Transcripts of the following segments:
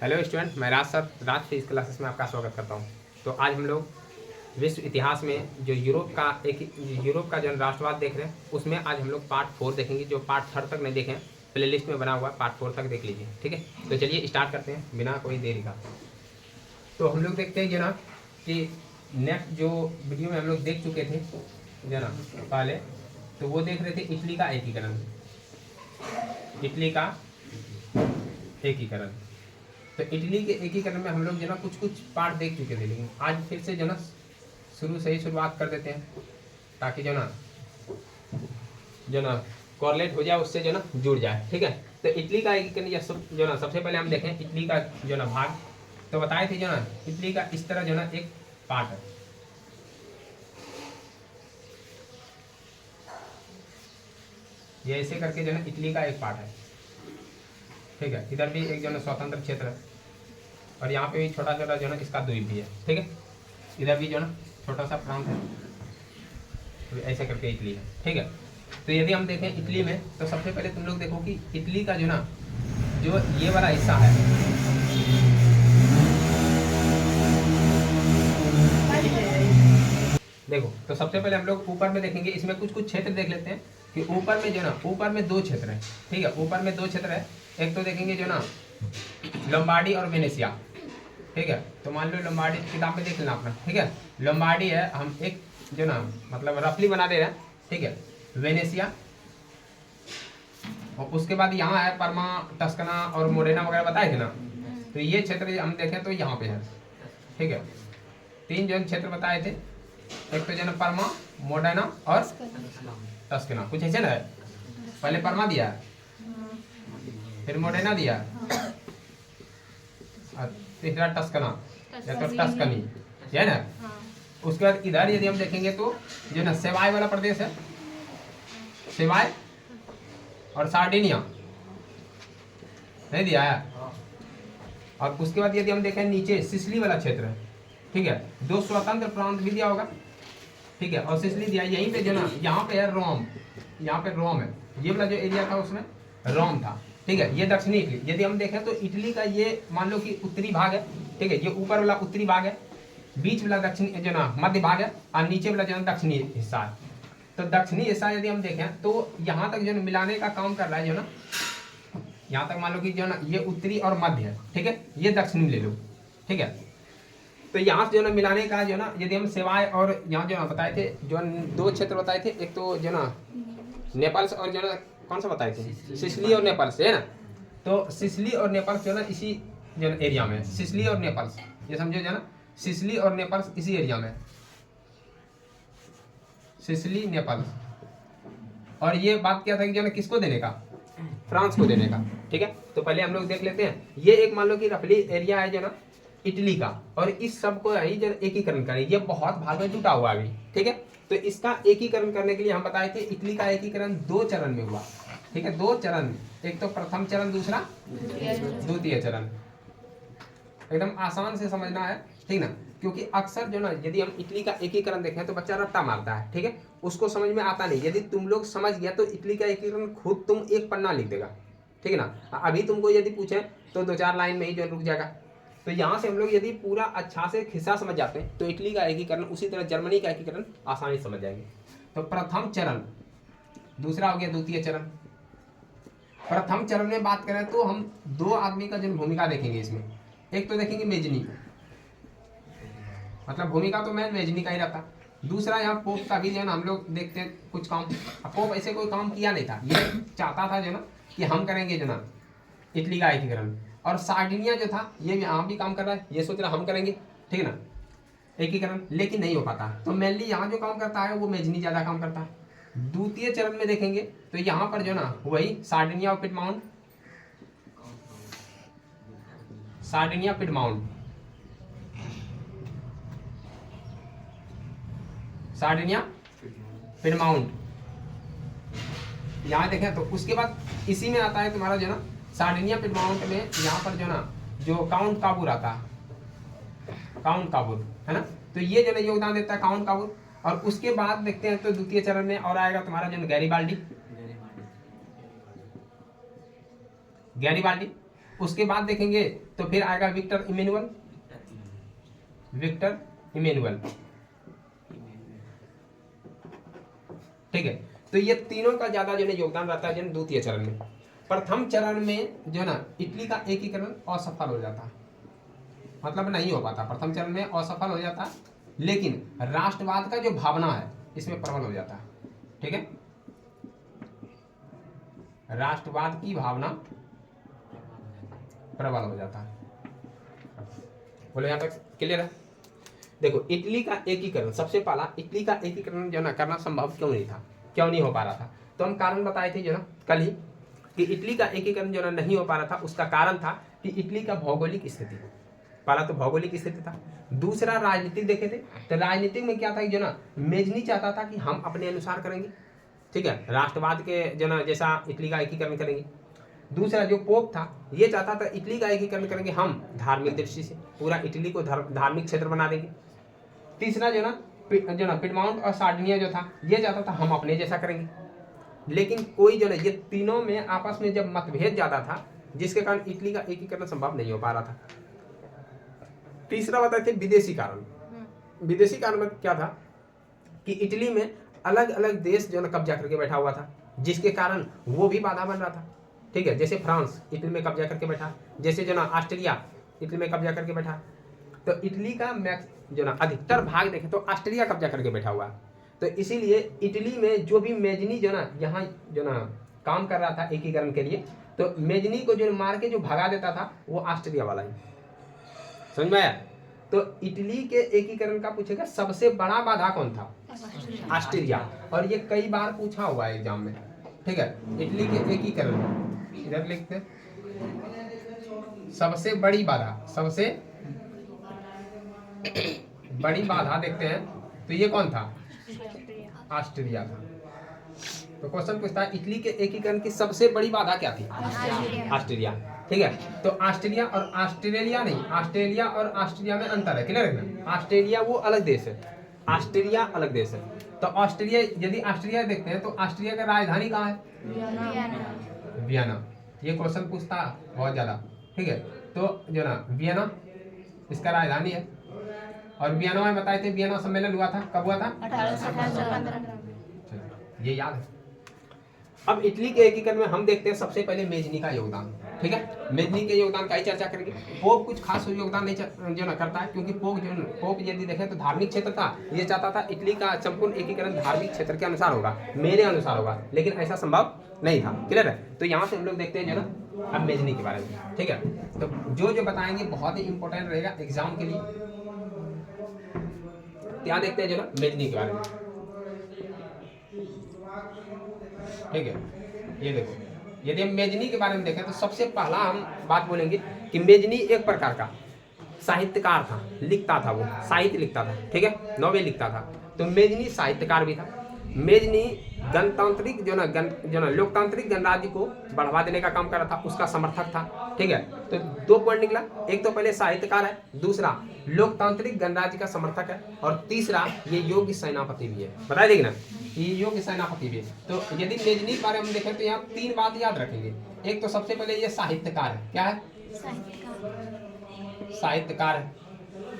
Hello student, मैं राज sir राज physics classes में आपका स्वागत करता हूं। तो आज हम लोग विश्व इतिहास में जो यूरोप का जो राष्ट्रवाद देख रहे हैं, उसमें आज हम लोग पार्ट 4 देखेंगे। जो पार्ट 3 तक नहीं देखें, प्लेलिस्ट में बना हुआ है, पार्ट 4 तक देख लीजिए। ठीक है, तो चलिए स्टार्ट करते हैं बिना कोई देरी का। तो हम लोग देखते हैं जो ना कि नेक्स्ट जो वीडियो में हम लोग देख चुके थे जो ना पहले, तो वो देख रहे थे इटली का एकीकरण। इटली का एकीकरण, तो इटली के एकीकरण में हम लोग जो ना कुछ पार्ट देख चुके थे, लेकिन आज फिर से जो ना शुरू से ही शुरुआत कर देते हैं, ताकि जो ना कॉर्लेट हो जाए, उससे जो ना जुड़ जाए। ठीक है, तो इटली का एकीकरण या जो ना सबसे पहले हम देखें इटली का जो ना भाग। तो बताए थे जो ना इटली का इस तरह जो ना एक पार्ट है, ये ऐसे करके जो ना इटली का एक पार्ट है। ठीक है, इधर भी एक जो ना स्वतंत्र क्षेत्र है, और यहाँ पे भी छोटा छोटा जो ना इसका द्वीप भी है। ठीक है, इधर भी जो ना छोटा सा प्रांत है, तो ऐसे करके इटली है। ठीक है, तो यदि हम देखें इटली में, तो सबसे पहले तुम लोग देखो कि इटली का जो ना जो ये वाला हिस्सा है, देखो, तो सबसे पहले हम लोग ऊपर में देखेंगे। इसमें कुछ क्षेत्र देख लेते हैं कि ऊपर में जो ना ऊपर में 2 क्षेत्र है। ठीक है, ऊपर में 2 क्षेत्र है। एक तो देखेंगे जो ना लंबाडी और वेनेशिया। ठीक है, तो मान लो लंबाडी किताब में देख लेना अपना। ठीक है, लंबाडी है, हम एक जो ना मतलब रफली बना दे रहे हैं। ठीक है, वेनेशिया, और उसके बाद यहाँ है परमा, टस्कना और मोरेना वगैरह बताए थे ना। तो ये क्षेत्र हम देखें तो यहाँ पे है। ठीक है, 3 जो क्षेत्र बताए थे, एक तो जो ना परमा, मोडेना और टस्कना, कुछ ऐसे ना है। पहले परमा दिया है, फिर मोडेना दिया है, और तीसरा टस्कना या तो टस्कनी, है ना। उसके बाद इधर यदि हम देखेंगे तो जो ना सेवाय वाला प्रदेश है, सेवाय और सार्डिनिया नहीं दिया है। और उसके बाद यदि हम देखें नीचे सिसिली वाला क्षेत्र है। ठीक है, 2 स्वतंत्र प्रांत भी दिया होगा। ठीक है, और सिसिली दिया यहीं पे जो ना, यहाँ पे है रोम, यहाँ पे रोम है, ये वाला जो एरिया था उसमें रोम था। ठीक है, ये दक्षिणी इटली। यदि हम देखें तो इटली का ये मान लो कि उत्तरी भाग है। ठीक है, ये ऊपर वाला उत्तरी भाग है, बीच वाला दक्षिणी जो ना मध्य भाग है, और नीचे वाला जो ना दक्षिणी हिस्सा है। तो दक्षिणी हिस्सा यदि हम देखें तो यहाँ तक जो ना मिलाने का काम कर रहा है जो ना, यहाँ तक मान लो कि जो ना ये उत्तरी और मध्य है। ठीक है, ये दक्षिणी ले लो। ठीक है, तो यहाँ से जो ना मिलाने का जो ना, यदि हम सेवाएं और यहाँ जो ना बताए थे, जो 2 क्षेत्र बताए थे, एक तो जो ना नेपाल से, और जो ना कौन सा बताए थे, सिसिली और नेपाल से, है ना। तो सिसिली और नेपाल जो ना इसी जो ना एरिया में, सिसिली और नेपाल, ये समझो जो ना सिसिली और नेपाल इसी एरिया में, सिसिली नेपाल। और ये बात क्या था कि जो ना किसको देने का, फ्रांस को देने का। ठीक है, तो पहले हम लोग देख लेते हैं। ये एक मान लो कि रफली एरिया है जो ना इटली का, और इस सब को ही जो एकीकरण करें, ये बहुत भाग में जुटा हुआ अभी। ठीक है, तो इसका एकीकरण करने के लिए हम बताए थे इटली का एकीकरण 2 चरण में हुआ। ठीक है, 2 चरण, एक तो प्रथम चरण, दूसरा द्वितीय चरण। एकदम आसान से समझना है, ठीक ना, क्योंकि अक्सर जो ना यदि हम इटली का एकीकरण देखें तो बच्चा रट्टा मारता है। ठीक है, उसको समझ में आता नहीं। यदि तुम लोग समझ गया तो इटली का एकीकरण खुद तुम एक पन्ना लिख देगा। ठीक है ना, अभी तुमको यदि पूछे तो 2-4 लाइन में ही जो रुक जाएगा। तो यहाँ से हम लोग यदि पूरा अच्छा से खिस्सा समझ जाते हैं तो इटली का एकीकरण, उसी तरह जर्मनी का एकीकरण आसानी समझ जाएंगे। तो प्रथम चरण, दूसरा हो गया द्वितीय चरण। प्रथम चरण में बात करें तो हम 2 आदमी का जो भूमिका देखेंगे इसमें। एक तो देखेंगे मेजनी, मतलब भूमिका तो मैं मेजनी का ही रहता। दूसरा यहाँ पोप का भी जो है ना हम लोग देखते हैं कुछ काम। पोप ऐसे कोई काम किया नहीं था, ये चाहता था जो ना कि हम करेंगे जो ना इटली का एकीकरण। और सार्डिनिया जो था ये यहाँ भी काम कर रहा है, ये सोच रहा हम करेंगे। ठीक है ना, एकीकरण, लेकिन नहीं हो पाता। तो मेनली यहाँ जो काम करता है वो मेजनी ज़्यादा काम करता है। द्वितीय चरण में देखेंगे तो यहाँ पर जो ना वही सार्डिनिया और Piedmont, Sardinia Piedmont, Sardinia Piedmont यहाँ देखें। तो उसके बाद इसी में आता है तुम्हारा जो ना सार्डिनिया पिडमाउंट में, यहाँ पर जो ना जो काउंट काबूर आता है, काउंट काबूर, है ना। तो ये जो ना योगदान देता है काउंट काबूर। और उसके बाद देखते हैं तो द्वितीय चरण में और आएगा तुम्हारा जो गैरीबाल्डी, गैरीबाल्डी। उसके बाद देखेंगे तो फिर आएगा विक्टर इमैनुअल, विक्टर इमैनुअल, ठीक है। तो ये तीनों का ज्यादा जो है योगदान रहता है जो द्वितीय चरण में। प्रथम चरण में जो है ना इटली का एकीकरण असफल हो जाता है, मतलब नहीं हो पाता, प्रथम चरण में असफल हो जाता, लेकिन राष्ट्रवाद का जो भावना है इसमें प्रबल हो जाता है, ठीक है। राष्ट्रवाद की भावना प्रबल हो जाता है। बोलो यहाँ तक क्लियर है। देखो इटली का एकीकरण, सबसे पहला इटली का एकीकरण जो ना करना संभव क्यों नहीं था, क्यों नहीं हो पा रहा था, तो हम कारण बताए थे जो ना कल ही कि इटली का एकीकरण जो ना नहीं हो पा रहा था, उसका कारण था कि इटली का भौगोलिक स्थिति, पहला तो भौगोलिक स्थिति था, दूसरा राजनीतिक देखे थे, तो राजनीतिक में क्या था जो ना मेजनी चाहता था कि हम अपने अनुसार करेंगे, ठीक है, राष्ट्रवाद के जो ना जैसा इटली का एकीकरण करेंगे। दूसरा जो पोप था ये चाहता था इटली का एकीकरण करेंगे हम धार्मिक दृष्टि से, पूरा इटली को धार्मिक क्षेत्र बना देंगे। तीसरा जो ना पिडमाउंट और सार्डिनिया जो था ये चाहता था हम अपने जैसा करेंगे, लेकिन कोई जो ना ये तीनों में आपस में जब मतभेद ज्यादा था जिसके कारण इटली का एकीकरण संभव नहीं हो पा रहा था। तीसरा बताए थे विदेशी कारण। विदेशी कारण में क्या था कि इटली में अलग अलग देश जो ना कब्जा करके बैठा हुआ था, जिसके कारण वो भी बाधा बन रहा था, ठीक है। जैसे फ्रांस इटली में कब्जा करके बैठा, जैसे जो ना ऑस्ट्रेलिया इटली में कब्जा करके बैठा, तो इटली का जो ना अधिकतर भाग देखें तो ऑस्ट्रेलिया कब्जा करके बैठा हुआ। तो इसीलिए इटली में जो भी मेजनी जो ना यहाँ जो ना काम कर रहा था एकीकरण के लिए, तो मेजनी को जो मार के जो भगा देता था वो ऑस्ट्रेलिया वाला ही, समझ में आया। तो इटली के एकीकरण का पूछेगा सबसे बड़ा बाधा कौन था, ऑस्ट्रेलिया, और ये कई बार पूछा हुआ है एग्जाम में, ठीक है। इटली के एकीकरण इधर लिखते सबसे बड़ी बाधा, सबसे बड़ी बाधा देखते हैं, तो ये कौन था, ऑस्ट्रेलिया था। तो क्वेश्चन पूछता है इटली के एकीकरण की सबसे बड़ी बाधा क्या थी, ऑस्ट्रेलिया, ठीक है। तो ऑस्ट्रेलिया और ऑस्ट्रेलिया नहीं, ऑस्ट्रेलिया और ऑस्ट्रेलिया में अंतर है, क्लियर है ना। ऑस्ट्रेलिया वो अलग देश है, ऑस्ट्रेलिया अलग देश है। तो ऑस्ट्रेलिया, यदि ऑस्ट्रेलिया देखते हैं तो ऑस्ट्रेलिया का राजधानी कहाँ है, वियना। ये क्वेश्चन पूछता है बहुत ज्यादा, ठीक है। तो जो ना वियना इसका राजधानी है, और वियना में बताए थे वियना सम्मेलन हुआ था, कब हुआ था, 1815, ये याद है। अब इटली के एकीकरण में हम देखते हैं सबसे पहले मेजनी का योगदान, ठीक है। मेजनी के योगदान का ही चर्चा करेंगे। पोप कुछ खास योगदान नहीं जो ना करता है, क्योंकि पोप यदि देखें तो धार्मिक क्षेत्र था, ये चाहता था इटली का संपूर्ण एकीकरण धार्मिक क्षेत्र के अनुसार होगा, मेरे अनुसार होगा, लेकिन ऐसा संभव नहीं था, क्लियर है। तो यहाँ से हम लोग देखते हैं जो ना अब मेजनी के बारे में, ठीक है। तो जो बताएंगे बहुत ही इंपॉर्टेंट रहेगा एग्जाम के लिए। यहाँ देखते हैं जो ना मेजनी के बारे में, ठीक है। ये देखो यदि हम मेजनी के बारे में देखें तो सबसे पहला हम बात बोलेंगे कि मेजनी एक प्रकार का साहित्यकार था, लिखता था, वो साहित्य लिखता था, ठीक है, नॉवेल लिखता था। तो मेजनी साहित्यकार भी था। मेजनी गणतांत्रिक जो ना लोकतांत्रिक गणराज्य को बढ़ावा देने का काम कर रहा था, उसका समर्थक था, ठीक है। तो 2 पॉइंट निकला, एक तो पहले साहित्यकार है, दूसरा लोकतांत्रिक गणराज्य का समर्थक है, और तीसरा ये योग्य सेनापति भी है। बताया देगी ना, ये योग्य सेनापति भी है। तो यदि मेजनी के बारे में देखें तो यहाँ 3 बात याद रखेंगे। एक तो सबसे पहले ये साहित्यकार है, क्या है, साहित्यकार है।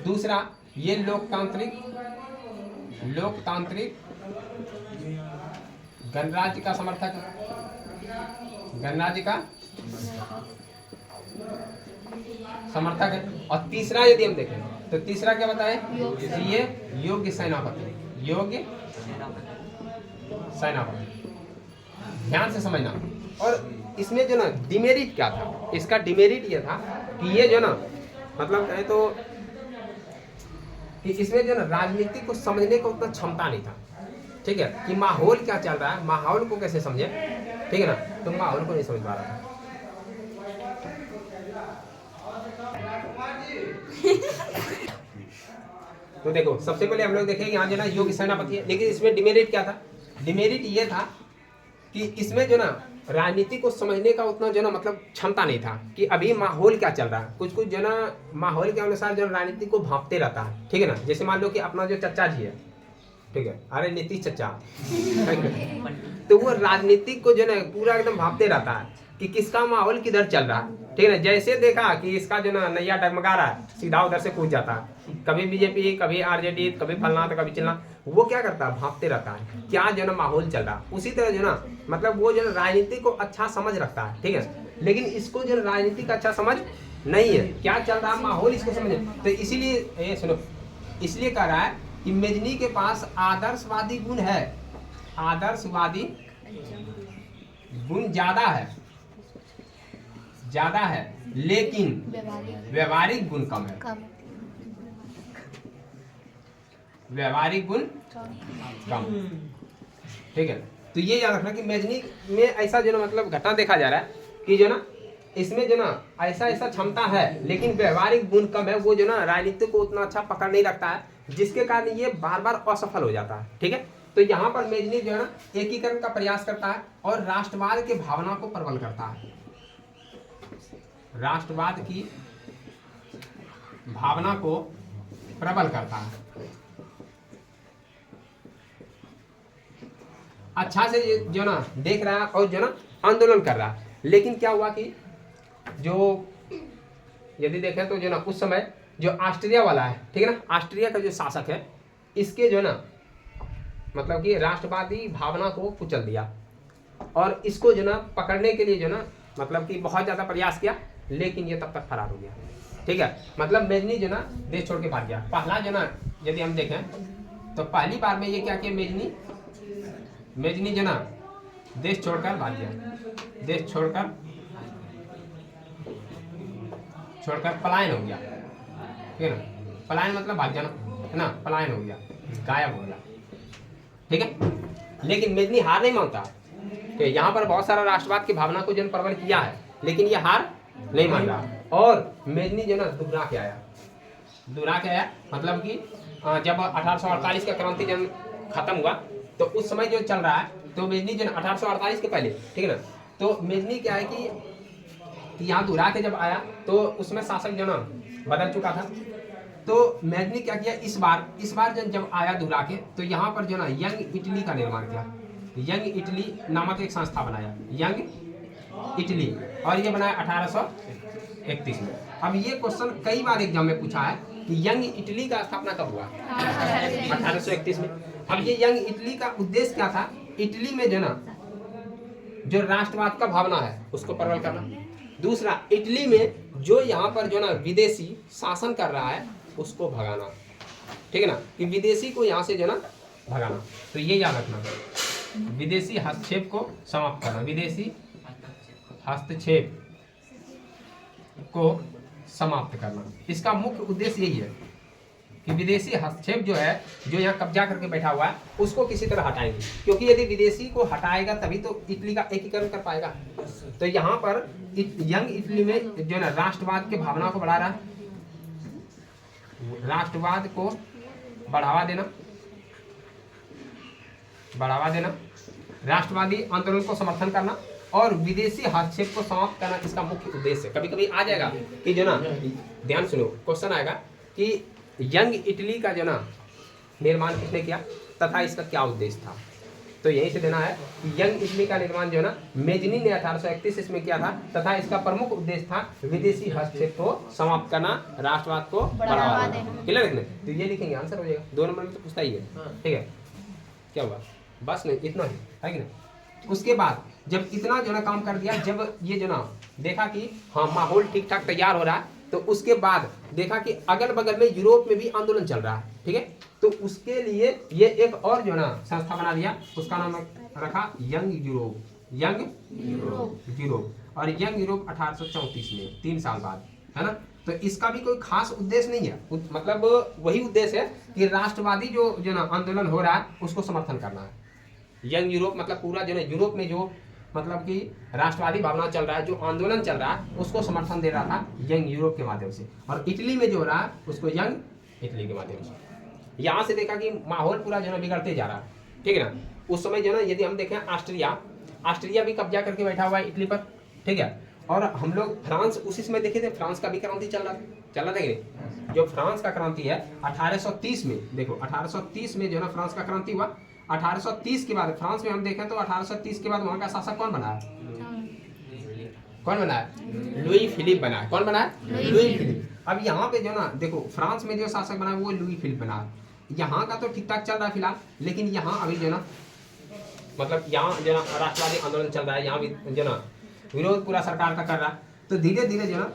दूसरा ये लोकतांत्रिक गणराज्य का समर्थक है, गणराज्य का समर्थक है। और तीसरा यदि हम देखें तो तीसरा क्या बताए, ये योग्य सेनापति, योग्य सेनापति। ध्यान से समझना। और इसमें जो ना डिमेरिट क्या था, इसका डिमेरिट ये था कि ये जो ना मतलब कहें तो कि इसमें जो ना राजनीति को समझने को उतना क्षमता नहीं था, ठीक है, कि माहौल क्या चल रहा है, माहौल को कैसे समझे, ठीक है ना, तो माहौल को नहीं समझ पा रहा था। तो देखो सबसे पहले हम लोग देखेंगे यहाँ जो ना योग्य सेनापति है, लेकिन इसमें डिमेरिट क्या था, डिमेरिट ये था कि इसमें जो ना राजनीति को समझने का उतना जो ना मतलब क्षमता नहीं था कि अभी माहौल क्या चल रहा है। कुछ जो ना माहौल के अनुसार जो राजनीति को भांपते रहता है, ठीक है ना। जैसे मान लो कि अपना जो चचा जी है, ठीक है, अरे नीतीश चचा तो वो राजनीतिक को जो ना पूरा एकदम भांपते रहता है, कि किसका माहौल किधर चल रहा है, ठीक है ना। जैसे देखा कि इसका जो ना नैया डगमगा रहा है, सीधा उधर से कूद जाता है, कभी बीजेपी, कभी आरजेडी, कभी फलना तो कभी चिलना, वो क्या करता है, भांपते रहता है क्या जो ना माहौल चल रहा है। उसी तरह जो ना मतलब वो जो राजनीति को अच्छा समझ रखता है, ठीक है, लेकिन इसको जो राजनीति का अच्छा समझ नहीं है, क्या चल रहा है माहौल इसको समझे। तो इसीलिए ये सुनो, इसलिए कह रहा है कि मेजनी के पास आदर्शवादी गुण है, आदर्शवादी गुण ज्यादा है, लेकिन व्यवहारिक गुण कम है, व्यवहारिक गुण कम, ठीक है। तो ये याद रखना कि मेजनी में ऐसा जो ना मतलब घटना देखा जा रहा है कि जो ना इसमें जो ना ऐसा क्षमता है, लेकिन व्यवहारिक गुण कम है। वो जो ना राजनीति को उतना अच्छा पकड़ नहीं रखता है, जिसके कारण ये बार बार असफल हो जाता है, ठीक है। तो यहाँ पर मेजनी जो है ना एकीकरण का प्रयास करता है और राष्ट्रवाद के भावना को प्रबल करता है, राष्ट्रवाद की भावना को प्रबल करता है, अच्छा से जो ना देख रहा है और जो ना आंदोलन कर रहा है। लेकिन क्या हुआ कि जो यदि देखें तो जो ना उस समय जो ऑस्ट्रिया वाला है, ठीक है ना, ऑस्ट्रिया का जो शासक है, इसके जो ना मतलब कि राष्ट्रवादी भावना को कुचल दिया और इसको जो ना पकड़ने के लिए जो ना मतलब कि बहुत ज़्यादा प्रयास किया, लेकिन ये तब तक फरार हो गया, ठीक है। मतलब मेजनी जो ना देश छोड़ के भाग गया। पहला जो ना यदि हम देखें तो पहली बार में ये क्या किया, मेजनी जो ना देश छोड़कर भाग गया, देश छोड़कर पलायन हो गया, ठीक है ना। पलायन मतलब भाग जाना है ना, पलायन हो गया, गायब हो गया, ठीक है। लेकिन मेजनी हार नहीं मानता, तो यहाँ पर बहुत सारा राष्ट्रवाद की भावना को जन प्रबल किया है, लेकिन ये हार नहीं मान रहा। और मेजनी जो ना दुबरा के आया मतलब कि जब 1848 का क्रांति जन खत्म हुआ, तो उस समय जो चल रहा है, तो मेजनी जो 1848 के पहले, ठीक है ना, तो मेजनी क्या है कि यहाँ दुरा के जब आया तो उसमें शासक जो ना बदल चुका था। तो मेजनी क्या किया, इस बार जब आया दुरा के, तो यहाँ पर जो ना यंग इटली का निर्माण किया, यंग इटली नामक एक संस्था बनाया, यंग इटली, और ये बनाया 1831 में। अब ये क्वेश्चन कई बार एग्जाम में पूछा है कि यंग इटली का स्थापना कब हुआ, 1831 में। अब ये यंग इटली का उद्देश्य क्या था, इटली में जो ना जो राष्ट्रवाद का भावना है उसको प्रबल करना, दूसरा इटली में जो यहाँ पर जो ना विदेशी शासन कर रहा है उसको भगाना, ठीक है ना, कि विदेशी को यहाँ से जो ना भगाना। तो ये याद रखना, विदेशी हस्तक्षेप को समाप्त करना, विदेशी हस्तक्षेप को समाप्त करना, इसका मुख्य उद्देश्य यही है कि विदेशी हस्तक्षेप जो है, जो यहाँ कब्जा करके बैठा हुआ है, उसको किसी तरह हटाएंगे, क्योंकि यदि विदेशी को हटाएगा तभी तो इटली का एकीकरण कर पाएगा। तो यहाँ पर यंग इटली में जो ना राष्ट्रवाद के भावना को बढ़ा रहा है, राष्ट्रवाद को बढ़ावा देना, राष्ट्रवादी आंदोलन को समर्थन करना और विदेशी हस्तक्षेप को समाप्त करना, इसका मुख्य उद्देश्य है। कभी कभी आ जाएगा कि जो ना, ध्यान सुनो, क्वेश्चन आएगा कि यंग इटली का जो ना निर्माण किसने किया तथा इसका क्या उद्देश्य था। तो यहीं से देना है कि यंग इटली का निर्माण जो ना मेजनी ने 1831 इसमें किया था, तथा इसका प्रमुख उद्देश्य था विदेशी हस्तक्षेप को समाप्त करना, राष्ट्रवाद को बढ़ावा देना। क्लियर लिखने, तो ये लिखेंगे, आंसर हो जाएगा। 2 नंबर में तो पूछता ही है, ठीक है। क्या हुआ, बस नहीं, इतना ही है कि नहीं। उसके बाद जब इतना जो ना काम कर दिया, जब ये जो ना देखा कि हाँ माहौल ठीक ठाक तैयार हो रहा है, तो उसके बाद देखा कि अगल बगल में यूरोप में भी आंदोलन चल रहा है, ठीक है। तो उसके लिए ये एक और जो ना संस्था बना दिया, उसका नाम रखा यंग यूरोप। और यंग यूरोप 1834 में, 3 साल बाद, है ना। तो इसका भी कोई खास उद्देश्य नहीं है, मतलब वही उद्देश्य है कि राष्ट्रवादी जो ना आंदोलन हो रहा है उसको समर्थन करना है। यंग यूरोप मतलब पूरा जो ना यूरोप में जो मतलब कि राष्ट्रवादी भावना चल रहा है, जो आंदोलन चल रहा है, उसको समर्थन दे रहा था यंग यूरोप के माध्यम से। और इटली में जो हो रहा है उसको यंग इटली के माध्यम से। यहाँ से देखा कि माहौल पूरा जो ना बिगड़ते जा रहा है, ठीक है ना। उस समय जो ना यदि हम देखें ऑस्ट्रिया भी कब्जा करके बैठा हुआ है इटली पर, ठीक है। और हम लोग फ्रांस उसी समय देखे थे, फ्रांस का भी क्रांति चल रहा था कि नहीं। जो फ्रांस का क्रांति है 1830 में, देखो 1830 में जो ना फ्रांस का क्रांति हुआ। 1830 के बाद फ्रांस में हम देखें तो 1830 के बाद वहाँ का शासक कौन बना है, कौन बनाया? लुई फिलिप बनाया। कौन बनाया? Louis Philippe. अब यहाँ पे जो ना देखो फ्रांस में जो शासक बना वो लुई फिलिप बना। यहाँ का तो ठीक ठाक चल रहा है फिलहाल, लेकिन यहाँ अभी जो ना मतलब यहाँ जो ना राष्ट्रवादी आंदोलन चल रहा है, यहाँ भी जो ना विरोध पूरा सरकार का कर रहा है। तो धीरे धीरे जो ना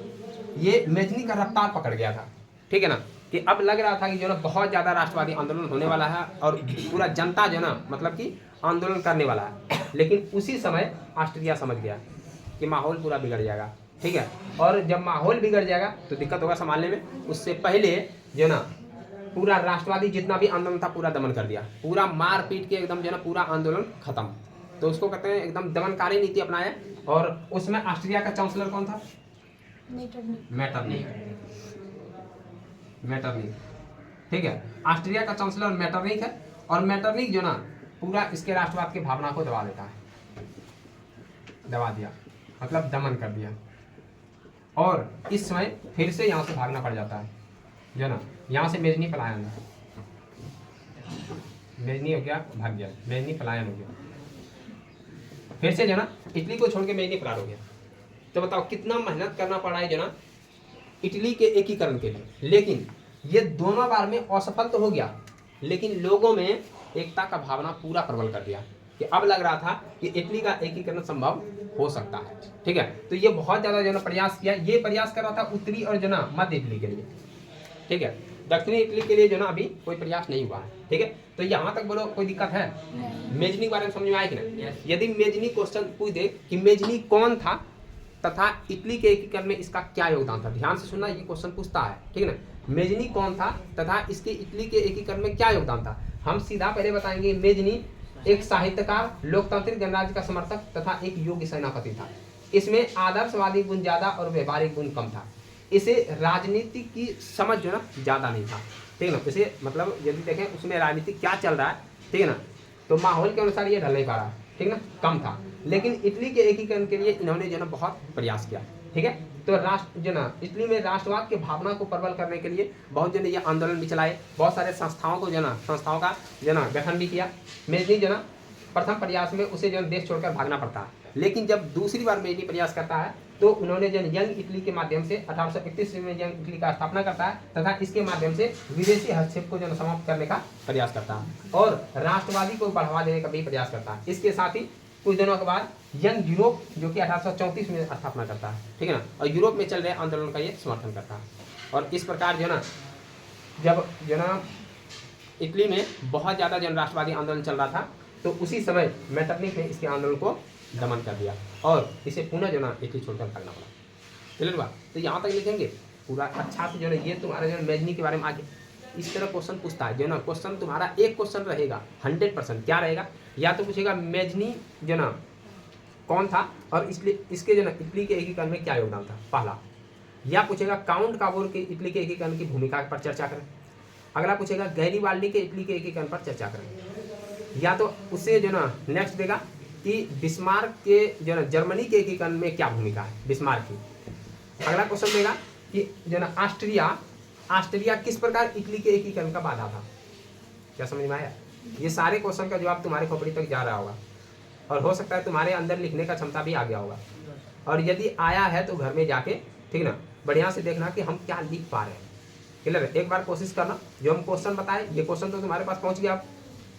ये मेजनी का रफ्तार पकड़ गया था, ठीक है ना, कि अब लग रहा था कि जो ना बहुत ज़्यादा राष्ट्रवादी आंदोलन होने वाला है और पूरा जनता जो ना मतलब कि आंदोलन करने वाला है। लेकिन उसी समय ऑस्ट्रिया समझ गया कि माहौल पूरा बिगड़ जाएगा, ठीक है, और जब माहौल बिगड़ जाएगा तो दिक्कत होगा संभालने में। उससे पहले जो ना पूरा राष्ट्रवादी जितना भी आंदोलन था पूरा दमन कर दिया, पूरा मार पीट के एकदम जो ना पूरा आंदोलन खत्म। तो उसको कहते हैं एकदम दमनकारी नीति अपनाया। और उसमें ऑस्ट्रिया का चांसलर कौन था? मेटरनिक, ठीक है, ऑस्ट्रिया का चांसलर मेटरनिक है। और मेटरनिक जो ना पूरा इसके राष्ट्रवाद की भावना को दबा देता है, दबा दिया मतलब दमन कर दिया। और इस समय फिर से यहाँ से भागना पड़ जाता है जो ना, यहाँ से मेजनी पलायन, मेजनी हो गया भाग गया, मेजनी पलायन हो गया। फिर से जो ना इटली को छोड़ के मेजनी फरार हो गया। तो बताओ कितना मेहनत करना पड़ा है जो ना इटली के एकीकरण के लिए। लेकिन ये दोनों बार में असफल तो हो गया, लेकिन लोगों में एकता का भावना पूरा प्रबल कर दिया कि अब लग रहा था कि इटली का एकीकरण संभव हो सकता है, ठीक है। तो ये बहुत ज़्यादा जो ना प्रयास किया। ये प्रयास कर रहा था उत्तरी और जो ना मध्य इटली के लिए, ठीक है। दक्षिणी इटली के लिए जो ना अभी कोई प्रयास नहीं हुआ है, ठीक है। तो यहाँ तक बोलो कोई दिक्कत है? मेजनी के बारे में समझ में आया कि नहीं? यदि मेजनी क्वेश्चन पूछ दे कि मेजनी कौन था तथा इटली के एकीकरण में इसका क्या योगदान था, ध्यान से सुनना, ये क्वेश्चन पूछता है, ठीक है ना। मेजनी कौन था तथा इसके इटली के एकीकरण में क्या योगदान था? हम सीधा पहले बताएंगे मेजनी एक साहित्यकार, लोकतांत्रिक गणराज्य का समर्थक तथा एक योग्य सेनापति था। इसमें आदर्शवादी गुण ज्यादा और व्यवहारिक गुण कम था। इसे राजनीति की समझ जो ना ज्यादा नहीं था, ठीक है ना। इसे मतलब यदि देखें उसमें राजनीति क्या चल रहा है, ठीक है ना, तो माहौल के अनुसार ये ढल नहीं पा रहा, ठीक है ना, कम था। लेकिन इटली के एकीकरण के लिए इन्होंने जो ना बहुत प्रयास किया, ठीक है। तो राष्ट्र जो ना इटली में राष्ट्रवाद की भावना को प्रबल करने के लिए बहुत जन ये आंदोलन भी चलाए, बहुत सारे संस्थाओं को जो ना संस्थाओं का जो ना गठन भी किया। मेजनी जो ना प्रथम प्रयास में उसे जो देश छोड़कर भागना पड़ता है, लेकिन जब दूसरी बार मेजनी प्रयास करता है तो उन्होंने जो यंग इटली के माध्यम से 1831 में यंग इटली का स्थापना करता है तथा इसके माध्यम से विदेशी हस्तक्षेप को जो समाप्त करने का प्रयास करता है और राष्ट्रवादी को बढ़ावा देने का भी प्रयास करता है। इसके साथ ही कुछ दिनों के बाद यंग यूरोप जो कि 1834 में स्थापना करता है, ठीक है ना, और यूरोप में चल रहे आंदोलन का ये समर्थन करता है। और इस प्रकार जो ना जब जो ना इटली में बहुत ज़्यादा जन राष्ट्रवादी आंदोलन चल रहा था तो उसी समय मेटरनिक ने इसके आंदोलन को दमन कर दिया और इसे पुनः जो ना इटली छोड़कर भागना पड़ा। क्लियर बात? तो यहाँ तक लिखेंगे पूरा अच्छा से जो ना ये तुम्हारा जो मेजनी के बारे में आगे इस तरह क्वेश्चन पूछता है जो ना। क्वेश्चन तुम्हारा एक क्वेश्चन रहेगा 100%, क्या रहेगा? या तो पूछेगा मेजनी जो ना कौन था और इसलिए इसके जो ना इटली के एकीकरण में क्या योगदान था, पहला। या पूछेगा काउंट काबोर के इटली के एकीकरण की भूमिका पर चर्चा करें। अगला पूछेगा गैरीबाल्डी के इटली के एकीकरण पर चर्चा करें। या तो उससे जो ना नेक्स्ट देगा कि बिस्मार्क के जो ना जर्मनी के एकीकरण में क्या भूमिका है बिस्मार्क की। अगला क्वेश्चन देगा कि जो ना ऑस्ट्रिया किस प्रकार इटली के एकीकरण का बाधा था। क्या समझ में आया? ये सारे क्वेश्चन का जवाब तुम्हारे खोपड़ी तक जा रहा होगा और हो सकता है तुम्हारे अंदर लिखने का क्षमता भी आ गया होगा। और यदि आया है तो घर में जाके ठीक ना बढ़िया से देखना कि हम क्या लिख पा रहे हैं। क्लियर है? एक बार कोशिश करना, जो हम क्वेश्चन बताए ये क्वेश्चन तो तुम्हारे पास पहुंच गया,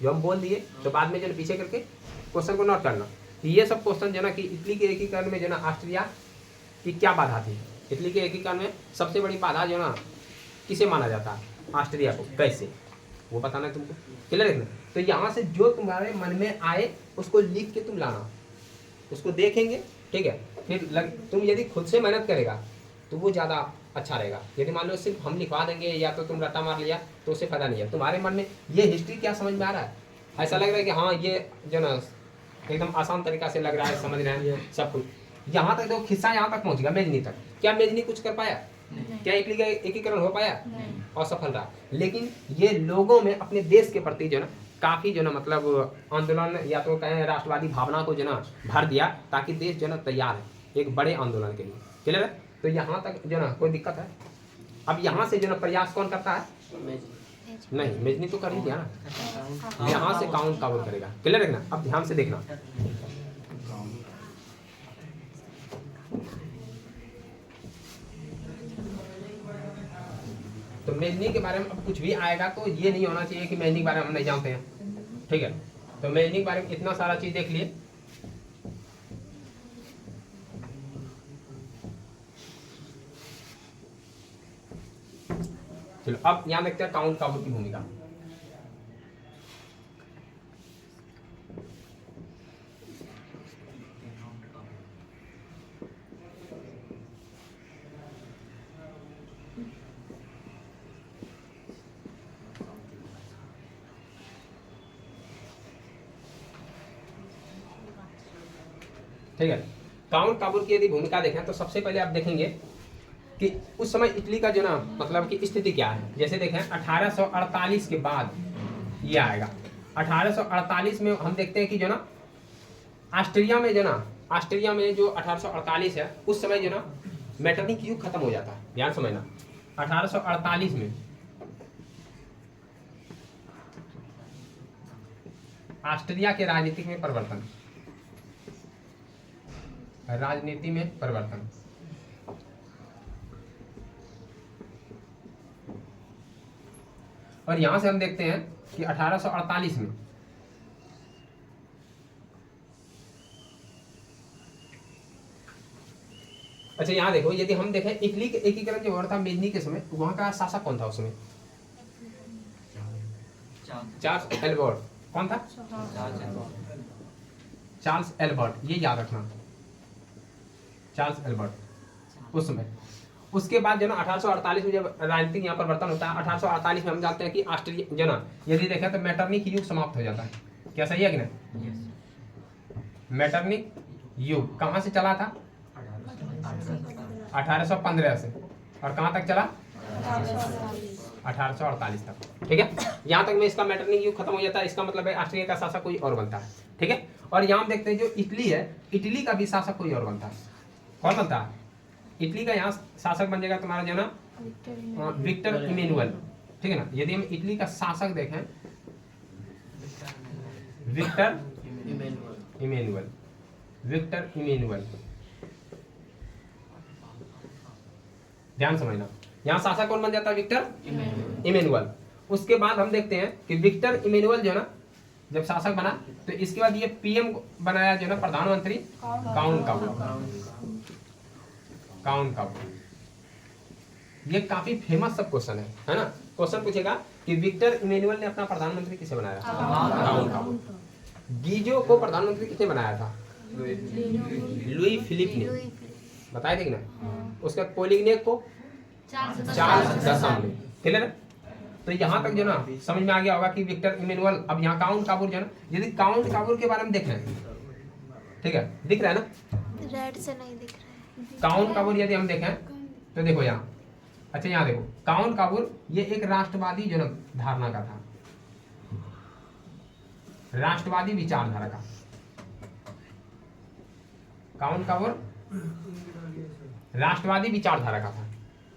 जो हम बोल दिए, तो बाद में जो पीछे करके क्वेश्चन को नोट करना। ये सब क्वेश्चन जो ना कि इटली के एकीकरण में जो ना ऑस्ट्रिया की क्या बाधा थी, इटली के एकीकरण में सबसे बड़ी बाधा जो ना किसे माना जाता है, ऑस्ट्रिया को, कैसे, वो बताना है तुमको। क्लियर है ना? तो यहाँ से जो तुम्हारे मन में आए उसको लिख के तुम लाना, उसको देखेंगे, ठीक है। फिर तुम यदि खुद से मेहनत करेगा तो वो ज़्यादा अच्छा रहेगा। यदि मान लो सिर्फ हम लिखवा देंगे या तो तुम रट्टा मार लिया तो उससे फायदा नहीं है। तुम्हारे मन में ये हिस्ट्री क्या समझ में आ रहा है, ऐसा लग रहा है कि हाँ ये जो ना एकदम आसान तरीका से लग रहा है, समझ रहे हैं सब कुछ। यहाँ तक देखो खिस्सा यहाँ तक पहुँच गया मेजनी तक। क्या मेजनी कुछ कर पाया? क्या इटली का एकीकरण हो पाया? असफल रहा। लेकिन ये लोगों में अपने देश के प्रति जो ना काफ़ी जो ना मतलब आंदोलन या तो कहें राष्ट्रवादी भावना को जो ना भर दिया, ताकि देश जो ना तैयार है एक बड़े आंदोलन के लिए। क्लियर है? तो यहाँ तक जो ना कोई दिक्कत है? अब यहाँ से जो ना प्रयास कौन करता है? नहीं, मेजनी तो कर ही दिया ना, यहाँ से काउंट काउंट करेगा। क्लियर है ना? अब ध्यान से देखना। मेजनी के बारे में अब कुछ भी आएगा तो ये नहीं होना चाहिए कि मेजनी के बारे में हम नहीं जानते हैं, ठीक है। तो मेजनी के बारे में इतना सारा चीज देख लिए। चलो अब यहाँ देखते हैं काउंट काबूल की भूमिका। ठीक है, काउंट काबूल की यदि भूमिका देखें तो सबसे पहले आप देखेंगे कि उस समय इटली का जो ना मतलब कि स्थिति क्या है। जैसे देखें 1848 के बाद ये आएगा। 1848 में हम देखते हैं कि जो ना ऑस्ट्रिया में जो ना ऑस्ट्रिया में जो 1848 है उस समय जो ना मेटरनिक युग खत्म हो जाता है। ध्यान समझना, 1848 में ऑस्ट्रिया के राजनीति में परिवर्तन, राजनीति में परिवर्तन। और यहां से हम देखते हैं कि 1848 में अच्छा यहां देखो, यदि हम देखें इटली के एकीकरण जो हुआ था मेजनी के समय, वहां का शासक कौन था उस समय? Charles Albert. कौन था? चार्ल्स एल्बर्ट, ये याद रखना, चार्ल्स एल्बर्ट उस समय। उसके बाद जो ना 1848 में जब राजनीतिक यहाँ परिवर्तन होता है, 1848 में हम जानते हैं कि ऑस्ट्रिया जो ना यदि देखें तो मेटरनिक युग समाप्त हो जाता है। क्या सही है कि नहीं? मेटरनिक युग कहाँ से चला था? 1815 से, और कहाँ तक चला? 1848 तक। ठीक है, यहाँ तक में इसका मेटरनिक युग खत्म हो जाता है। इसका मतलब है ऑस्ट्रिया का शासक कोई और बनता है। ठीक है, और यहाँ हम देखते हैं जो इटली है, इटली का भी शासक कोई और बनता है। कौन बनता है? इटली का यहाँ शासक बन जाएगा तुम्हारा जो ना विक्टर इमेनुअल। ठीक है ना, यदि हम इटली का शासक देखें, विक्टर इमेनुअल, विक्टर इमेनुअल, ध्यान समझना, यहाँ शासक कौन बन जाता है? Victor Emmanuel. उसके बाद हम देखते हैं कि विक्टर इमेनुअल जो ना जब शासक बना तो इसके बाद ये पीएम बनाया जो ना प्रधानमंत्री काउंट काबूल। काउंट काबूल ये काफी फेमस सब क्वेश्चन है ना। क्वेश्चन पूछेगा कि विक्टर इमेनुअल ने अपना प्रधानमंत्री किसे बनाया? काउंट काबूल। गीजो को प्रधानमंत्री किसे बनाया था? लुई फिलिप ने, बताया थे कि ना। उसके बाद पोलिग्नेक को चार्ल्स दशम ने। क्लियर है? तो यहाँ तक जो ना समझ में आ गया होगा कि विक्टर इमेनुअल। अब यहाँ काउंट काबूल जो ना, यदि काउंट काबूल के बारे में देख रहे हैं, ठीक है, दिख रहा है ना? रेड से नहीं दिख रहा है। काउंट काबूल यदि हम देखें तो देखो यहाँ, अच्छा यहाँ देखो, काउंट काबूल ये एक राष्ट्रवादी जो ना धारणा का था, राष्ट्रवादी विचारधारा का। काउंट काबूल राष्ट्रवादी विचारधारा का था।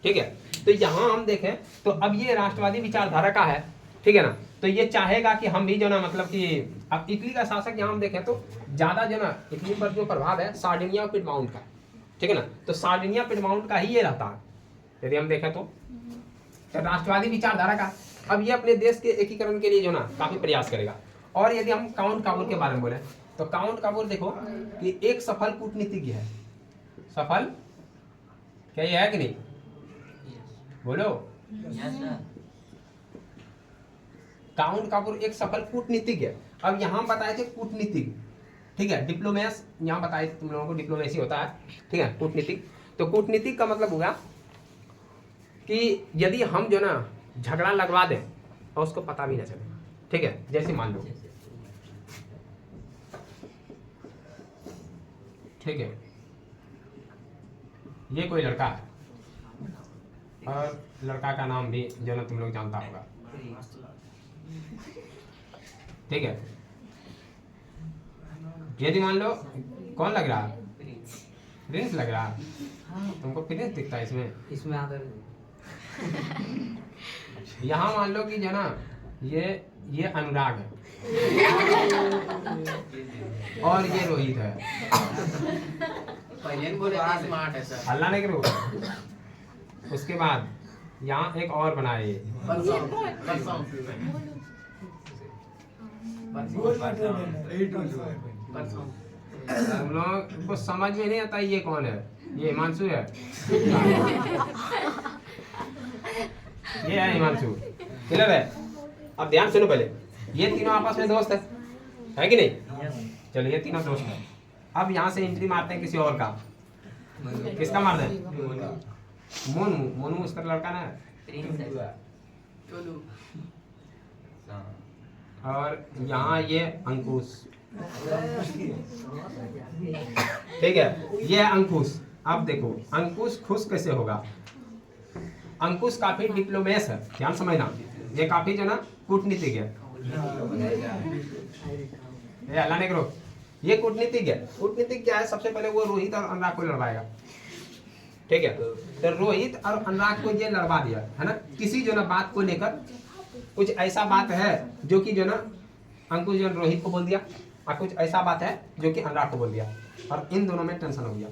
ठीक है, तो यहां हम देखें तो अब ये राष्ट्रवादी विचारधारा का है। ठीक है ना, तो ये चाहेगा कि हम भी जो ना मतलब कि अब इटली का शासक यहां हम देखें तो ज्यादा जो ना इटली पर जो प्रभाव है सार्डिनिया और पिडमाउंट का। ठीक है ना, तो सार्डिनिया पिडमाउंट का ही ये रहता है यदि हम देखें तो राष्ट्रवादी विचारधारा का। अब ये अपने देश के एकीकरण के लिए जो ना काफी प्रयास करेगा। और यदि हम काउंट काबूल के बारे में बोले तो काउंट काबूल देखो कि एक सफल कूटनीतिज्ञ है। सफल क्या ये है कि नहीं? बोलो। काउंट काबूल एक सफल कूटनीतिज्ञ है। अब यहाँ बताए थे कूटनीतिक, ठीक है, डिप्लोमेस यहाँ बताए थे तुम लोगों को, डिप्लोमेसी होता है। ठीक है, कूटनीतिक। तो कूटनीतिक का मतलब होगा कि यदि हम जो ना झगड़ा लगवा दें और उसको पता भी ना चले। ठीक है, जैसे मान लो, ठीक है, ये कोई लड़का है और लड़का का नाम भी जो ना तुम लोग जानता होगा। ठीक है, यदि मान लो कौन लग रहा है? प्रिंस लग रहा है। तुमको प्रिंस दिखता है इसमें आकर। यहाँ मान लो कि जो ना ये अनुराग है और ये रोहित है। पहले बोले स्मार्ट है सर। हल्ला नहीं करो। उसके बाद यहाँ एक और बनाए ये। तुम लोग को समझ में नहीं आता ये कौन है? ये हिमांशु है। ये है हिमांशु, क्लियर है? अब ध्यान सुनो पहले, ये तीनों आपस में दोस्त है कि नहीं? चलो ये तीनों दोस्त है। अब यहाँ से एंट्री मारते हैं किसी और का। किसका मारते हैं? मोनू। मोनू उसका लड़का ना है। और यहाँ ये अंकुश, ठीक है? ये है अंकुश। अब देखो अंकुश खुश कैसे होगा? अंकुश काफी डिप्लोमेट है, ध्यान समझना। ये काफी जो ना कूटनीतिज्ञ है। ये हल्ला नहीं करो। ये कूटनीतिज्ञ है। कूटनीतिज्ञ क्या है? सबसे पहले वो रोहित और अनुराग को लड़वाएगा, ठीक है? तो रोहित और अनुराग को ये लड़वा दिया है ना, किसी जो ना बात को लेकर। कुछ ऐसा बात है जो कि जो ना अंकुश जो रोहित को बोल दिया, और कुछ ऐसा बात है जो कि अनुराग को बोल दिया, और इन दोनों में टेंशन हो गया।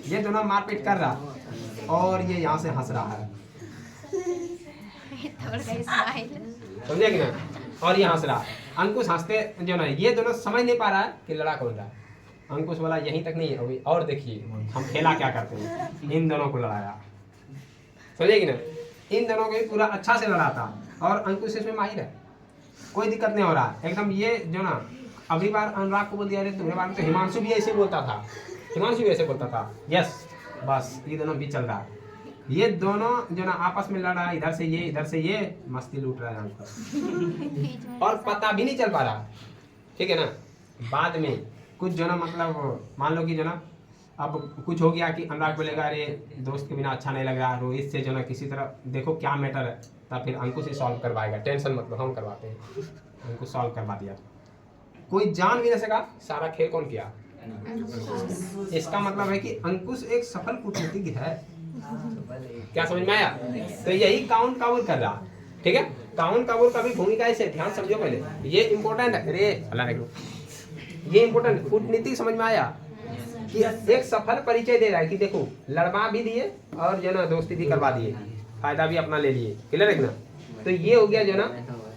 ये दोनों मारपीट कर रहा और ये यहाँ से हंस रहा है, समझे कि ना? और ये हंस रहा। अंकुश हंसते जो ना, ये दोनों समझ नहीं पा रहा है कि लड़ा कौन रहा है। अंकुश बोला यहीं तक नहीं अभी और देखिए हम खेला क्या करते हैं। इन दोनों को लड़ाया, समझे कि ना? इन दोनों को भी पूरा अच्छा से लड़ा था, और अंकुश इसमें माहिर है, कोई दिक्कत नहीं हो रहा एकदम। ये जो ना अगली बार अनुराग को बोल दिया, अरे तुम्हारे बारे में तो हिमांशु भी ऐसे बोलता था, हिमांशु भी ऐसे बोलता था। यस, बस ये दोनों भी चल रहा है। ये दोनों जो ना आपस में लड़ रहा है, इधर से ये इधर से ये, मस्ती लूट रहा है अंकुश, और पता भी नहीं चल पा रहा, ठीक है ना? बाद में कुछ जो ना मतलब मान लो कि जो ना अब कुछ हो गया कि अनुराग बोलेगा अरे दोस्त के बिना अच्छा नहीं लग रहा, रोहित से जो ना किसी तरह देखो क्या मैटर है, तब फिर अंकुश ही सॉल्व करवाएगा। टेंशन मत लो, हम करवाते हैं। अंकुश सॉल्व करवा दिया। कोई जान भी नहीं सका सारा खेल कौन किया। इसका मतलब है कि अंकुश एक सफल कूटनीतिज्ञ है। क्या समझ में आया? तो यही काउन काबूल कर रहा, ठीक है? काउन काबूल का भी भूमिका ऐसे, ध्यान समझो पहले, ये इंपॉर्टेंट है। अरे अल्लाह ने, ये इंपॉर्टेंट कूटनीति समझ में आया कि एक सफल परिचय दे रहा है कि देखो लड़वा भी दिए और जो ना दोस्ती भी करवा दिए, फायदा भी अपना ले लिए, क्लियर है ना? तो ये हो गया जो ना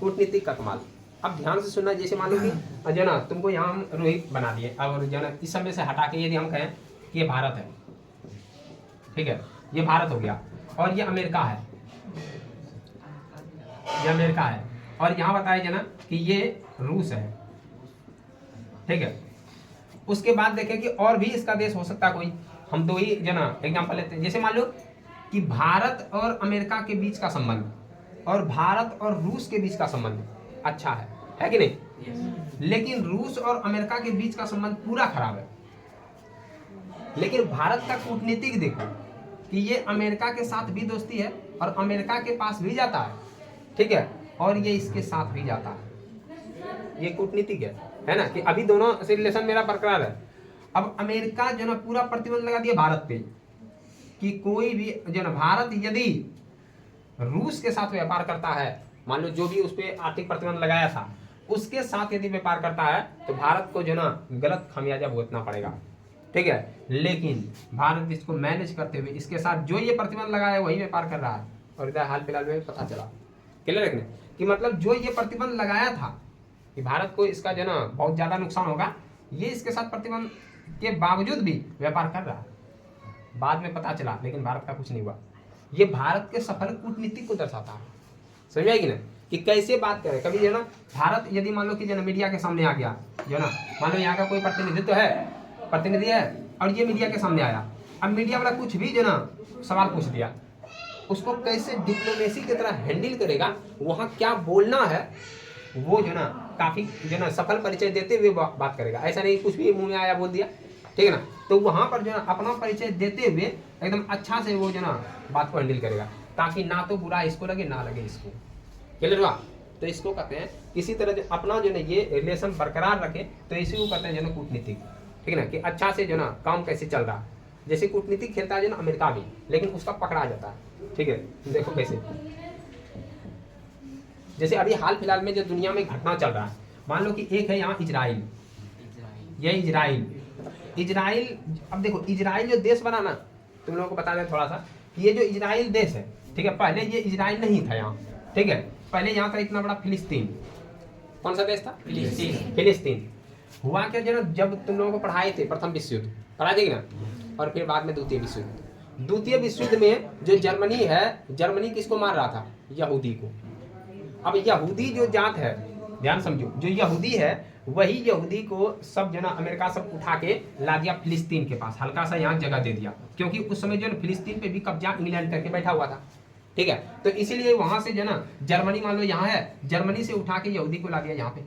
कूटनीति का कमाल। अब ध्यान से सुनना, जैसे मान लो कि जो ना तुमको यहाँ हम रोहित बना दिए, और जो ना इस समय से हटा के यदि हम कहें कि ये भारत है, ठीक है? ये भारत हो गया, और ये अमेरिका है, ये अमेरिका है, और यहाँ बताया जाना कि ये रूस है, ठीक है? उसके बाद देखें कि और भी इसका देश हो सकता है कोई। हम दो ही जो ना एग्जाम्पल लेते हैं। जैसे मान लो कि भारत और अमेरिका के बीच का संबंध, और भारत और रूस के बीच का संबंध अच्छा है कि नहीं? लेकिन रूस और अमेरिका के बीच का संबंध पूरा खराब है। लेकिन भारत का कूटनीतिक देखो कि ये अमेरिका के साथ भी दोस्ती है, और अमेरिका के पास भी जाता है, ठीक है? और ये इसके साथ भी जाता है। ये कूटनीतिक है ना? कि अभी दोनों से रिलेशन मेरा बरकरार है। अब अमेरिका जो ना पूरा प्रतिबंध लगा दिया भारत पे कि कोई भी जो ना भारत यदि रूस के साथ व्यापार करता है, मान लो जो भी उस पर आर्थिक प्रतिबंध लगाया था उसके साथ यदि व्यापार करता है, तो भारत को जो ना गलत खामियाजा भुगतना पड़ेगा, ठीक है? लेकिन भारत इसको मैनेज करते हुए इसके साथ जो ये प्रतिबंध लगाया है वही व्यापार कर रहा है। और इधर हाल फिलहाल में पता चला, क्लियर है कि मतलब जो ये प्रतिबंध लगाया था कि भारत को इसका जो ना बहुत ज्यादा नुकसान होगा, ये इसके साथ प्रतिबंध के बावजूद भी व्यापार कर रहा है। बाद में पता चला, लेकिन भारत का कुछ नहीं हुआ। ये भारत के सफल कूटनीति को दर्शाता है, समझ आएगी ना? कि कैसे बात करें। कभी जो ना भारत यदि मान लो कि जो ना मीडिया के सामने आ गया, जो ना मान लो यहाँ का कोई प्रतिनिधित्व है, प्रतिनिधि है, और ये मीडिया के सामने आया, अब मीडिया वाला कुछ भी जो ना सवाल पूछ दिया, उसको कैसे डिप्लोमेसी की तरह हैंडल करेगा, वहाँ क्या बोलना है, वो जो ना काफी जो ना सफल परिचय देते हुए बात करेगा। ऐसा नहीं कुछ भी मुंह में आया बोल दिया, ठीक है ना? तो वहाँ पर जो ना अपना परिचय देते हुए एकदम अच्छा से वो जो ना बात को हैंडल करेगा, ताकि ना तो बुरा इसको लगे ना लगे इसको, क्लियर हुआ? तो इसको कहते हैं किसी तरह जो अपना जो ना ये रिलेशन बरकरार रखे, तो इसी को कहते हैं जो ना कूटनीतिक, ठीक है ना? कि अच्छा से जो ना काम कैसे चल रहा। जैसे कूटनीतिक खेलता है जो ना अमेरिका भी, लेकिन उसका पकड़ा जाता है, ठीक है? देखो कैसे, जैसे अभी हाल फिलहाल में जो दुनिया में घटना चल रहा है, मान लो कि एक है यहाँ इजराइल, ये इजराइल। अब देखो इजराइल जो देश बना ना, तुम लोगों को बता दें थोड़ा सा, कि ये जो इजराइल देश है, ठीक है, पहले ये इजराइल नहीं था यहाँ, ठीक है, पहले यहाँ था इतना बड़ा फिलिस्तीन। कौन सा देश था? फिलिस्तीन। फिलिस्तीन हुआ क्या जो ना, जब तुम लोगों को पढ़ाए थे प्रथम विश्व युद्ध, पढ़ा थे ना, और फिर बाद में द्वितीय विश्व युद्ध। द्वितीय विश्व युद्ध में जो जर्मनी है, जर्मनी किसको मार रहा था? यहूदी को। अब यहूदी जो जात है, ध्यान समझो, जो यहूदी है वही यहूदी को सब जना अमेरिका सब उठा के ला दिया फिलिस्तीन के पास, हल्का सा यहाँ जगह दे दिया, क्योंकि उस समय जो है फिलिस्तीन पे भी कब्जा इंग्लैंड करके बैठा हुआ था, ठीक है। तो इसीलिए वहां से जो ना जर्मनी मान लो यहाँ है, जर्मनी से उठा के यहूदी को ला दिया यहाँ पे,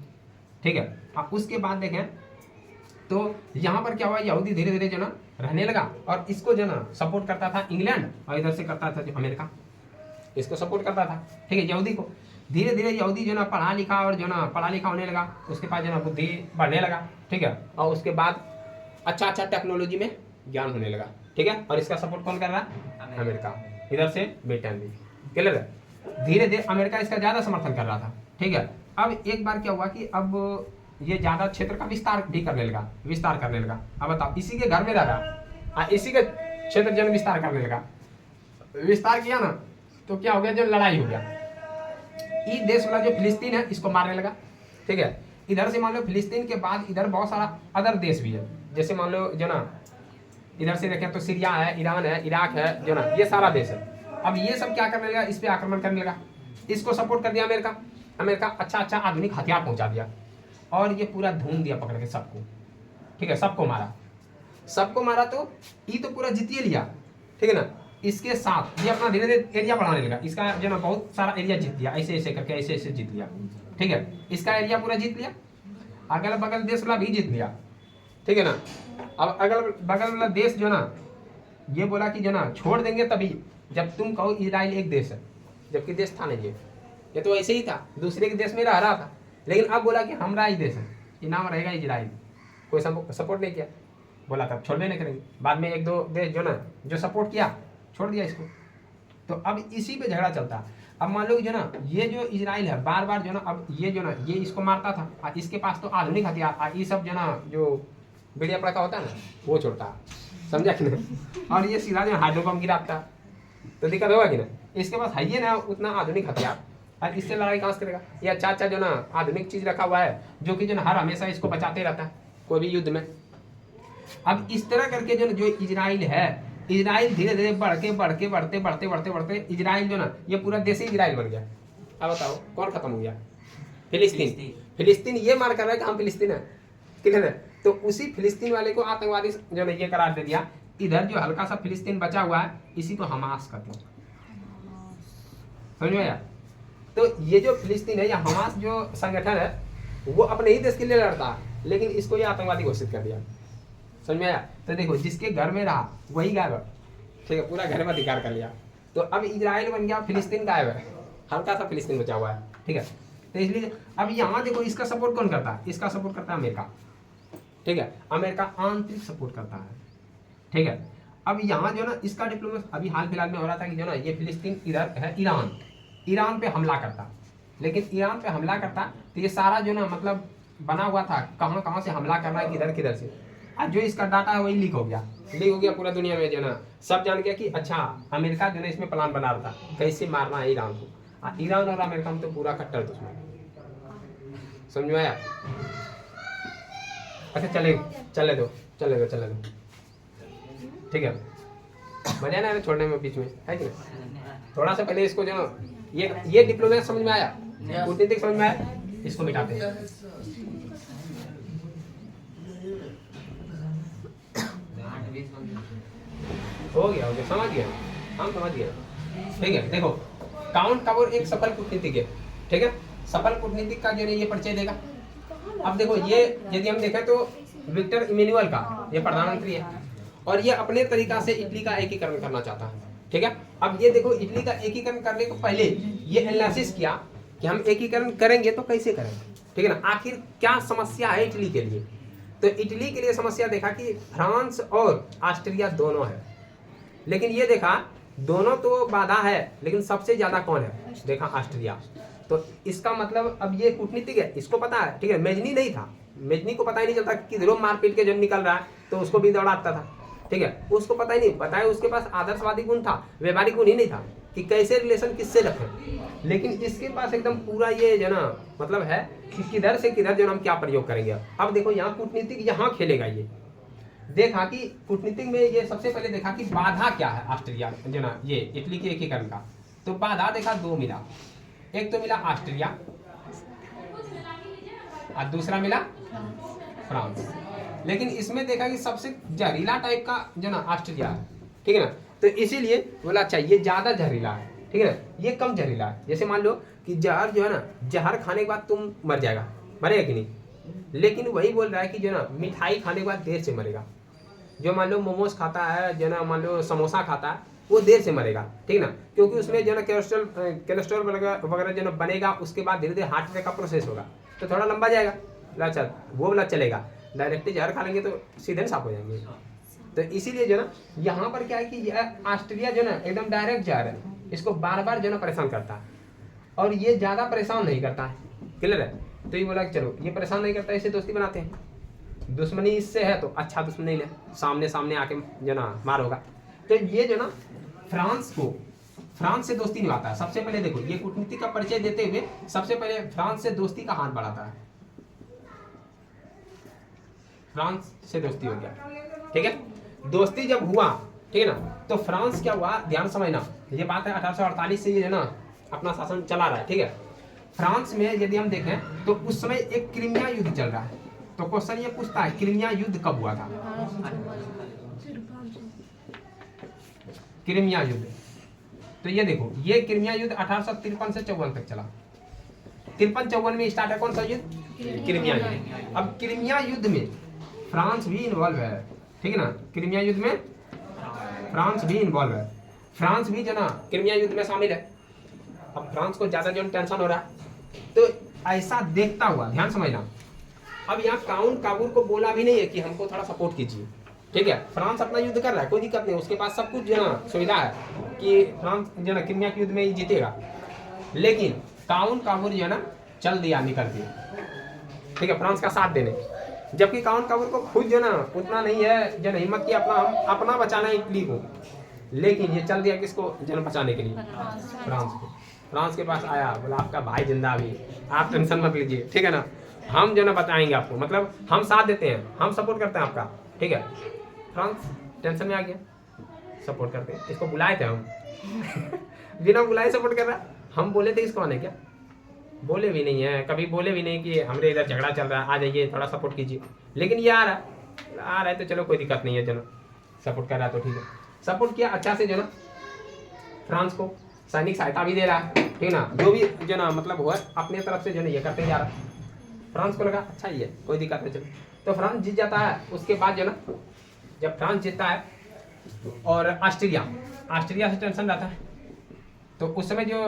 ठीक है। अब उसके बाद देखें तो यहाँ पर क्या हुआ, यहूदी धीरे धीरे जो ना रहने लगा, और इसको जो ना सपोर्ट करता था इंग्लैंड, और इधर से करता था जो अमेरिका, इसको सपोर्ट करता था, ठीक है, यहूदी को। धीरे धीरे यहूदी जो ना पढ़ा लिखा और जो ना पढ़ा लिखा होने लगा, उसके पास जो ना बुद्धि बढ़ने लगा, ठीक है, और उसके बाद अच्छा अच्छा टेक्नोलॉजी में ज्ञान होने लगा, ठीक है। और इसका सपोर्ट कौन कर रहा है? अमेरिका, इधर से ब्रिटेन भी, क्लियर है। धीरे धीरे अमेरिका इसका ज्यादा समर्थन कर रहा था, ठीक है। अब एक बार क्या हुआ कि अब ये ज्यादा क्षेत्र का विस्तार भी करने लगा, विस्तार करने लगा। अब बताओ, इसी के घर में रह रहा, इसी के क्षेत्र जन विस्तार करने लगा, विस्तार किया ना, तो क्या हो गया, जो लड़ाई हो गया, ये देश वाला जो फिलिस्तीन है इसको मारने लगा, ठीक है। इधर से मान लो फिलिस्तीन के बाद इधर बहुत सारा अदर देश भी है, जैसे मान लो जो ना इधर से देखें तो सीरिया है, ईरान है, इराक है, जो ना ये सारा देश है। अब ये सब क्या करने लगा, इस पे आक्रमण करने लगा, इसको सपोर्ट कर दिया अमेरिका। अमेरिका अच्छा अच्छा आधुनिक हथियार पहुंचा दिया, और ये पूरा धूम दिया पकड़ के सबको, ठीक है, सबको मारा, सबको मारा। तो ये तो पूरा जीतिए लिया, ठीक है ना। इसके साथ ये अपना धीरे धीरे एरिया बढ़ाने लगा, इसका जो ना बहुत सारा एरिया जीत लिया, ऐसे ऐसे करके ऐसे ऐसे जीत लिया, ठीक है। इसका एरिया पूरा जीत लिया, अगल बगल देश वाला भी जीत लिया, ठीक है ना। अब अगल बगल वाला देश जो ना ये बोला कि जो ना छोड़ देंगे तभी जब तुम कहो इजराइल एक देश है, जबकि देश था नहीं, ये तो ऐसे ही था, दूसरे के देश में रह रहा था, लेकिन अब बोला कि हमारा ही देश है, ये नाम रहेगा इजराइल। कोई सपोर्ट नहीं किया, बोला था छोड़ने नहीं करेंगे। बाद में एक दो देश जो ना जो सपोर्ट किया, छोड़ दिया इसको। तो अब इसी पे झगड़ा चलता है। अब मान लो जो ना ये जो इजराइल है बार बार जो ना, अब ये जो ना ये इसको मारता था, और इसके पास तो आधुनिक हथियार, ये सब जो ना जो बेड़िया पड़का होता है ना वो छोड़ता है, समझा कि नहीं। और ये सीधा जो हाइड्रोबम गिराता, तो दिक्कत होगा कि ना, इसके पास है ये ना उतना आधुनिक हथियार, और इससे लड़ाई कहाँ से करेगा। ये अच्छा अच्छा जो ना आधुनिक चीज रखा हुआ है, जो कि जो ना हर हमेशा इसको बचाते रहता है कोई भी युद्ध में। अब इस तरह करके जो जो इजराइल है, इजराइल धीरे धीरे बढ़ते इजराइल जो ना ये पूरा देश ही इजराइल बन गया। अब बताओ कौन खत्म हो गया? फिलिस्तीन। फिलिस्तीन ये मार कर रहा है कि हम फिलिस्तीन है, क्लियर है। तो उसी फिलिस्तीन वाले को आतंकवादी जो है ये करार दे दिया। इधर जो हल्का सा फिलिस्तीन बचा हुआ है इसी को हमास कहते हैं, समझ में आया। तो ये जो फिलिस्तीन है या हमास जो संगठन है वो अपने ही देश के लिए लड़ता है, लेकिन इसको ये आतंकवादी घोषित कर दिया, समझ में आया। तो देखो जिसके घर में रहा वही गायब, ठीक है, पूरा घर में अधिकार कर लिया। तो अब इजराइल बन गया, फिलिस्तीन गायब है, हल्का सा फिलिस्तीन बचा हुआ है, ठीक है। तो इसलिए अब यहाँ देखो इसका सपोर्ट कौन करता है? इसका सपोर्ट करता है अमेरिका, ठीक है। अमेरिका आंतरिक सपोर्ट करता है, ठीक है। अब यहाँ जो ना इसका डिप्लोमेसी अभी हाल फिलहाल में हो रहा था कि जो ना ये फिलिस्तीन इधर है ईरान पे हमला करता, लेकिन ईरान पे हमला करता तो ये सारा जो ना मतलब बना हुआ था कहाँ कहाँ से हमला करना है, किधर से। आज जो इसका डाटा है वही लीक हो गया पूरा दुनिया में, जो ना सब जान गया कि अच्छा अमेरिका जो ना इसमें प्लान बना रहा था कैसे मारना है ईरान को। ईरान और अमेरिका में तो पूरा कट्टर दुश्मन, समझ में आया। अच्छा चले दो, ठीक है। मजा ना छोड़ने में बीच में है कि थोड़ा सा पहले इसको जो ये डिप्लोमेट समझ में आया, कूटनीतिक समझ में आया, इसको मिटाते हैं। हो गया समझ गया, हम समझ गए, ठीक है। देखो काउंट कवर एक सफल कूटनीतिक है, ठीक है। सफल कूटनीतिक का जो है ये परिचय देगा। अब देखो ये यदि हम देखें तो विक्टर इमैनुअल का ये प्रधानमंत्री है, और ये अपने तरीका से इटली का एकीकरण करना चाहता है, ठीक है। अब ये देखो इटली का एकीकरण करने को पहले ये एनालिसिस किया कि हम एकीकरण करेंगे तो कैसे करेंगे, ठीक है ना। आखिर क्या समस्या है इटली के लिए? तो इटली के लिए समस्या देखा कि फ्रांस और ऑस्ट्रिया दोनों है, लेकिन ये देखा दोनों तो बाधा है, लेकिन सबसे ज्यादा कौन है? देखा ऑस्ट्रिया। तो इसका मतलब अब ये कूटनीतिक है, इसको पता है, ठीक है। मेजनी नहीं था, मेजनी को पता ही नहीं चलता कि किधरों मार पीट के जब निकल रहा है तो उसको भी दौड़ाता था, ठीक है, उसको पता ही नहीं, बताया उसके पास आदर्शवादी गुण था, व्यवहारिक गुण ही नहीं था कि कैसे रिलेशन किससे रखें। लेकिन इसके पास एकदम पूरा ये जो ना मतलब है कि किधर से किधर जो हम क्या प्रयोग करेंगे। अब देखो यहाँ कूटनीतिक यहाँ खेलेगा। ये देखा कि कूटनीतिक में ये सबसे पहले देखा कि बाधा क्या है ऑस्ट्रिया जो ना ये इटली के एकीकरण का। तो बाधा देखा दो मिला, एक तो मिला ऑस्ट्रिया और दूसरा मिला फ्रांस। लेकिन इसमें देखा कि सबसे जहरीला टाइप का जो ना ऑस्ट्रिया है, ठीक है ना। तो इसीलिए बोला अच्छा ये ज्यादा जहरीला है, ठीक है ना, ये कम जहरीला है। जैसे मान लो कि जहर जो है ना, जहर खाने के बाद तुम मर जाएगा, मरेगा कि नहीं, लेकिन वही बोल रहा है कि जो ना मिठाई खाने के बाद देर से मरेगा। जो मान लो मोमोज खाता है, जो ना मान लो समोसा खाता है, वो देर से मरेगा, ठीक है ना, क्योंकि उसमें जो ना कोलेस्ट्रॉल वगैरह जो ना बनेगा, उसके बाद धीरे धीरे हार्ट अटैक का प्रोसेस होगा, तो थोड़ा लंबा जाएगा। अच्छा वो वाला चलेगा, डायरेक्ट जहर खा लेंगे तो सीधे साफ हो जाएंगे। तो इसीलिए जो ना यहाँ पर क्या है कि ऑस्ट्रिया जो ना एकदम डायरेक्ट जहर है, इसको बार बार जो ना परेशान करता है, और ये ज्यादा परेशान नहीं करता है, क्लियर है। तो ये बोला कि चलो ये परेशान नहीं करता, इसे दोस्ती बनाते हैं। दुश्मनी इससे है तो अच्छा दुश्मनी ले, सामने सामने आके जो ना मार होगा। तो ये जो ना फ्रांस से दोस्ती निभाता है। सबसे पहले देखो ये कूटनीति का परिचय देते हुए सबसे पहले फ्रांस से दोस्ती का हाथ बढ़ाता है। फ्रांस से दोस्ती हो गया, ठीक है। दोस्ती जब हुआ, ठीक है ना, तो फ्रांस क्या हुआ, ध्यान समझना, ये बात है 1848 से ये ना अपना शासन चला रहा है, ठीक है। फ्रांस में यदि हम देखें तो उस समय एक क्रीमिया युद्ध चल रहा है। तो क्वेश्चन ये पूछता है क्रीमिया युद्ध कब हुआ था। क्रीमिया युद्ध, तो ये देखो ये क्रीमिया युद्ध 1853 से 54 तक चला। 53-54 में स्टार्ट है कौन सा युद्ध, क्रीमिया युद्ध। अब क्रीमिया युद्ध में फ्रांस भी इन्वॉल्व है, ठीक है ना। क्रीमिया युद्ध में फ्रांस भी इन्वॉल्व है, फ्रांस भी जो ना क्रीमिया युद्ध में शामिल है। अब फ्रांस को ज्यादा जो टेंशन हो रहा है, तो ऐसा देखता हुआ ध्यान समझना, अब यहाँ काउंट काबूल को बोला भी नहीं है कि हमको थोड़ा सपोर्ट कीजिए, ठीक है। फ्रांस अपना युद्ध कर रहा है, कोई दिक्कत नहीं, उसके पास सब कुछ जो ना सुविधा है कि फ्रांस जो ना क्रीमिया के युद्ध में ही जीतेगा। लेकिन काउंट काबूल जो है ना चल दिया, निकल दिया, ठीक है, फ्रांस का साथ देने। जबकि काउंट काबूल को खुद जो ना उतना नहीं है जो हिम्मत की अपना हम अपना बचाना है इटली को, लेकिन ये चल दिया किसको जन बचाने के लिए, फ्रांस को। फ्रांस के पास आया, बोला आपका भाई जिंदा अभी, आप टेंशन मत लीजिए, ठीक है ना, हम जो ना बताएंगे आपको, मतलब हम साथ देते हैं, हम सपोर्ट करते हैं आपका, ठीक है। फ्रांस टेंशन में आ गया, सपोर्ट करते हैं, इसको बुलाए थे हम बिना बुलाए सपोर्ट कर रहा है। हम बोले थे इसको आने, क्या बोले भी नहीं है, कभी बोले भी नहीं कि हमारे इधर झगड़ा चल रहा है, आ जाइए थोड़ा सपोर्ट कीजिए। लेकिन ये आ रहा है तो चलो कोई दिक्कत नहीं है, जना सपोर्ट कर रहा है तो ठीक है। सपोर्ट किया अच्छा से, जो ना फ्रांस को सैनिक सहायता भी दे रहा है, ठीक है ना, जो भी जो ना मतलब हुआ अपने तरफ से जो ना ये करते जा रहा है। फ्रांस को लगा अच्छा ही है, कोई दिक्कत नहीं, चलो। तो फ्रांस जीत जाता है। उसके बाद जो ना जब फ्रांस जीतता है और ऑस्ट्रिया से टेंशन रहता है, तो उस समय जो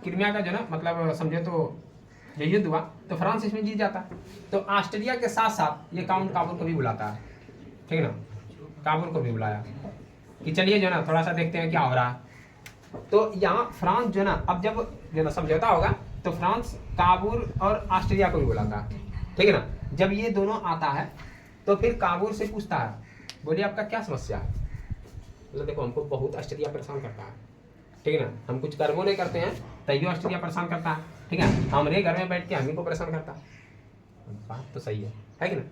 क्रीमिया का जो ना मतलब समझो तो जो युद्ध हुआ, तो फ्रांस इसमें जीत जाता है। तो ऑस्ट्रिया के साथ साथ ये काउंट काबूल को भी बुलाता है, ठीक है ना, काबुल को भी बुलाया कि चलिए जो ना थोड़ा सा देखते हैं क्या हो रहा है। तो यहाँ फ्रांस जो ना अब जब जो ना समझौता होगा, तो फ्रांस काबुल और ऑस्ट्रिया को भी बुलाता है, ठीक है ना। जब ये दोनों आता है तो फिर काबुल से पूछता है, बोलिए आपका क्या समस्या है। मतलब देखो हमको बहुत ऑस्ट्रिया परेशान करता है, ठीक है ना, हम कुछ कर्मों नहीं करते हैं तैयो ऑस्ट्रिया परेशान करता है, ठीक है, हमारे घर में बैठ के हम ही को परेशान करता है। बात तो सही है कि ना,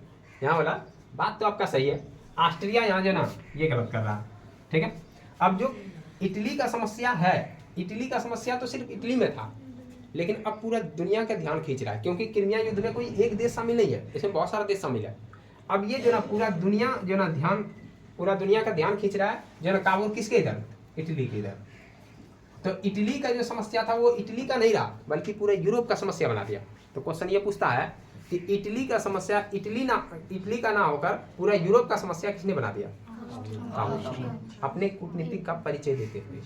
यहाँ वाला बात तो आपका सही है। ऑस्ट्रिया यहाँ जो ना ये गलत कर रहा है, ठीक है। अब जो इटली का समस्या है, इटली का समस्या तो सिर्फ इटली में था, लेकिन अब पूरा दुनिया का ध्यान खींच रहा है, क्योंकि क्रीमिया युद्ध में कोई एक देश शामिल नहीं है, इसमें बहुत सारा देश शामिल है। अब ये जो ना पूरा दुनिया जो ना पूरा दुनिया का ध्यान खींच रहा है, जो ना काबुल किसके इधर, इटली के इधर। तो इटली का जो समस्या था वो इटली का नहीं रहा, बल्कि पूरे यूरोप का समस्या बना दिया। तो क्वेश्चन ये पूछता है कि इटली का समस्या इटली का ना होकर पूरा यूरोप का समस्या किसने बना दिया, अपने कूटनीतिक का परिचय देते हुए,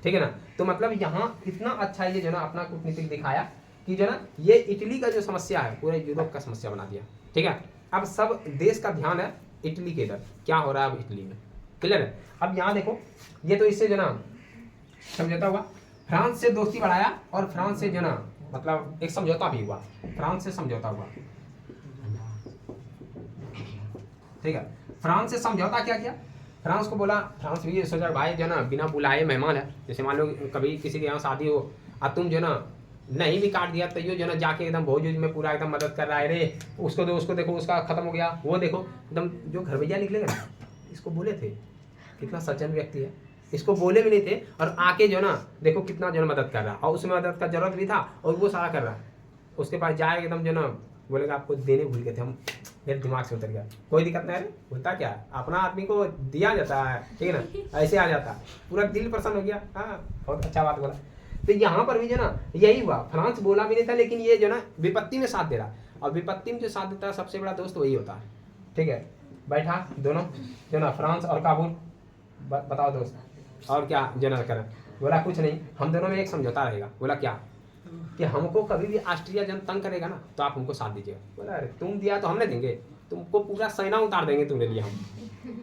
ठीक है ना। तो मतलब यहाँ इतना अच्छा ये जो ना अपना कूटनीतिक दिखाया कि जो ना ये इटली का जो समस्या है पूरे यूरोप का समस्या बना दिया, ठीक है। अब सब देश का ध्यान है इटली के इधर, क्या हो रहा है अब इटली में, क्लियर है। अब यहाँ देखो ये तो इससे जो ना समझौता हुआ, फ्रांस से दोस्ती बढ़ाया और फ्रांस से जो ना मतलब एक समझौता भी हुआ, फ्रांस से समझौता हुआ, ठीक है। फ्रांस से समझौता क्या किया, फ्रांस को बोला, फ्रांस भी ये सोचा भाई जो ना बिना बुलाए मेहमान है, जैसे मान लो कभी किसी के यहाँ शादी हो और तुम जो ना नहीं भी काट दिया तो ये जो ना जाके एकदम भोज में पूरा एकदम मदद कर रहा है, रे उसको दो, उसको देखो उसका खत्म हो गया, वो देखो एकदम जो घर भैया निकलेगा ना, इसको बोले थे कितना सज्जन व्यक्ति है, इसको बोले भी नहीं थे और आके जो ना देखो कितना जो ना मदद कर रहा है, और उसमें मदद का जरूरत भी था और वो सारा कर रहा है। उसके पास जाए एकदम जो ना बोलेगा आपको देने भूल गए थे हम, मेरे दिमाग से उतर गया, कोई दिक्कत नहीं है, होता क्या है अपना आदमी को दिया जाता है, ठीक है ना, ऐसे आ जाता है, पूरा दिल प्रसन्न हो गया। हाँ बहुत अच्छा बात बोला। तो यहाँ पर भी जो ना यही हुआ, फ्रांस बोला भी नहीं था लेकिन ये जो ना विपत्ति में साथ दे रहा, और विपत्ति में जो साथ देता है सबसे बड़ा दोस्त वही होता है, ठीक है। बैठा दोनों जो ना फ्रांस और काबुल, बताओ दोस्त और क्या जो ना करें, बोला कुछ नहीं, हम दोनों में एक समझौता रहेगा। बोला क्या, कि हमको कभी भी ऑस्ट्रिया जन तंग करेगा ना तो आप हमको साथ दीजिएगा। बोला अरे तुम दिया तो हमने देंगे, तुमको पूरा सेना उतार देंगे तुम्हारे लिए हम,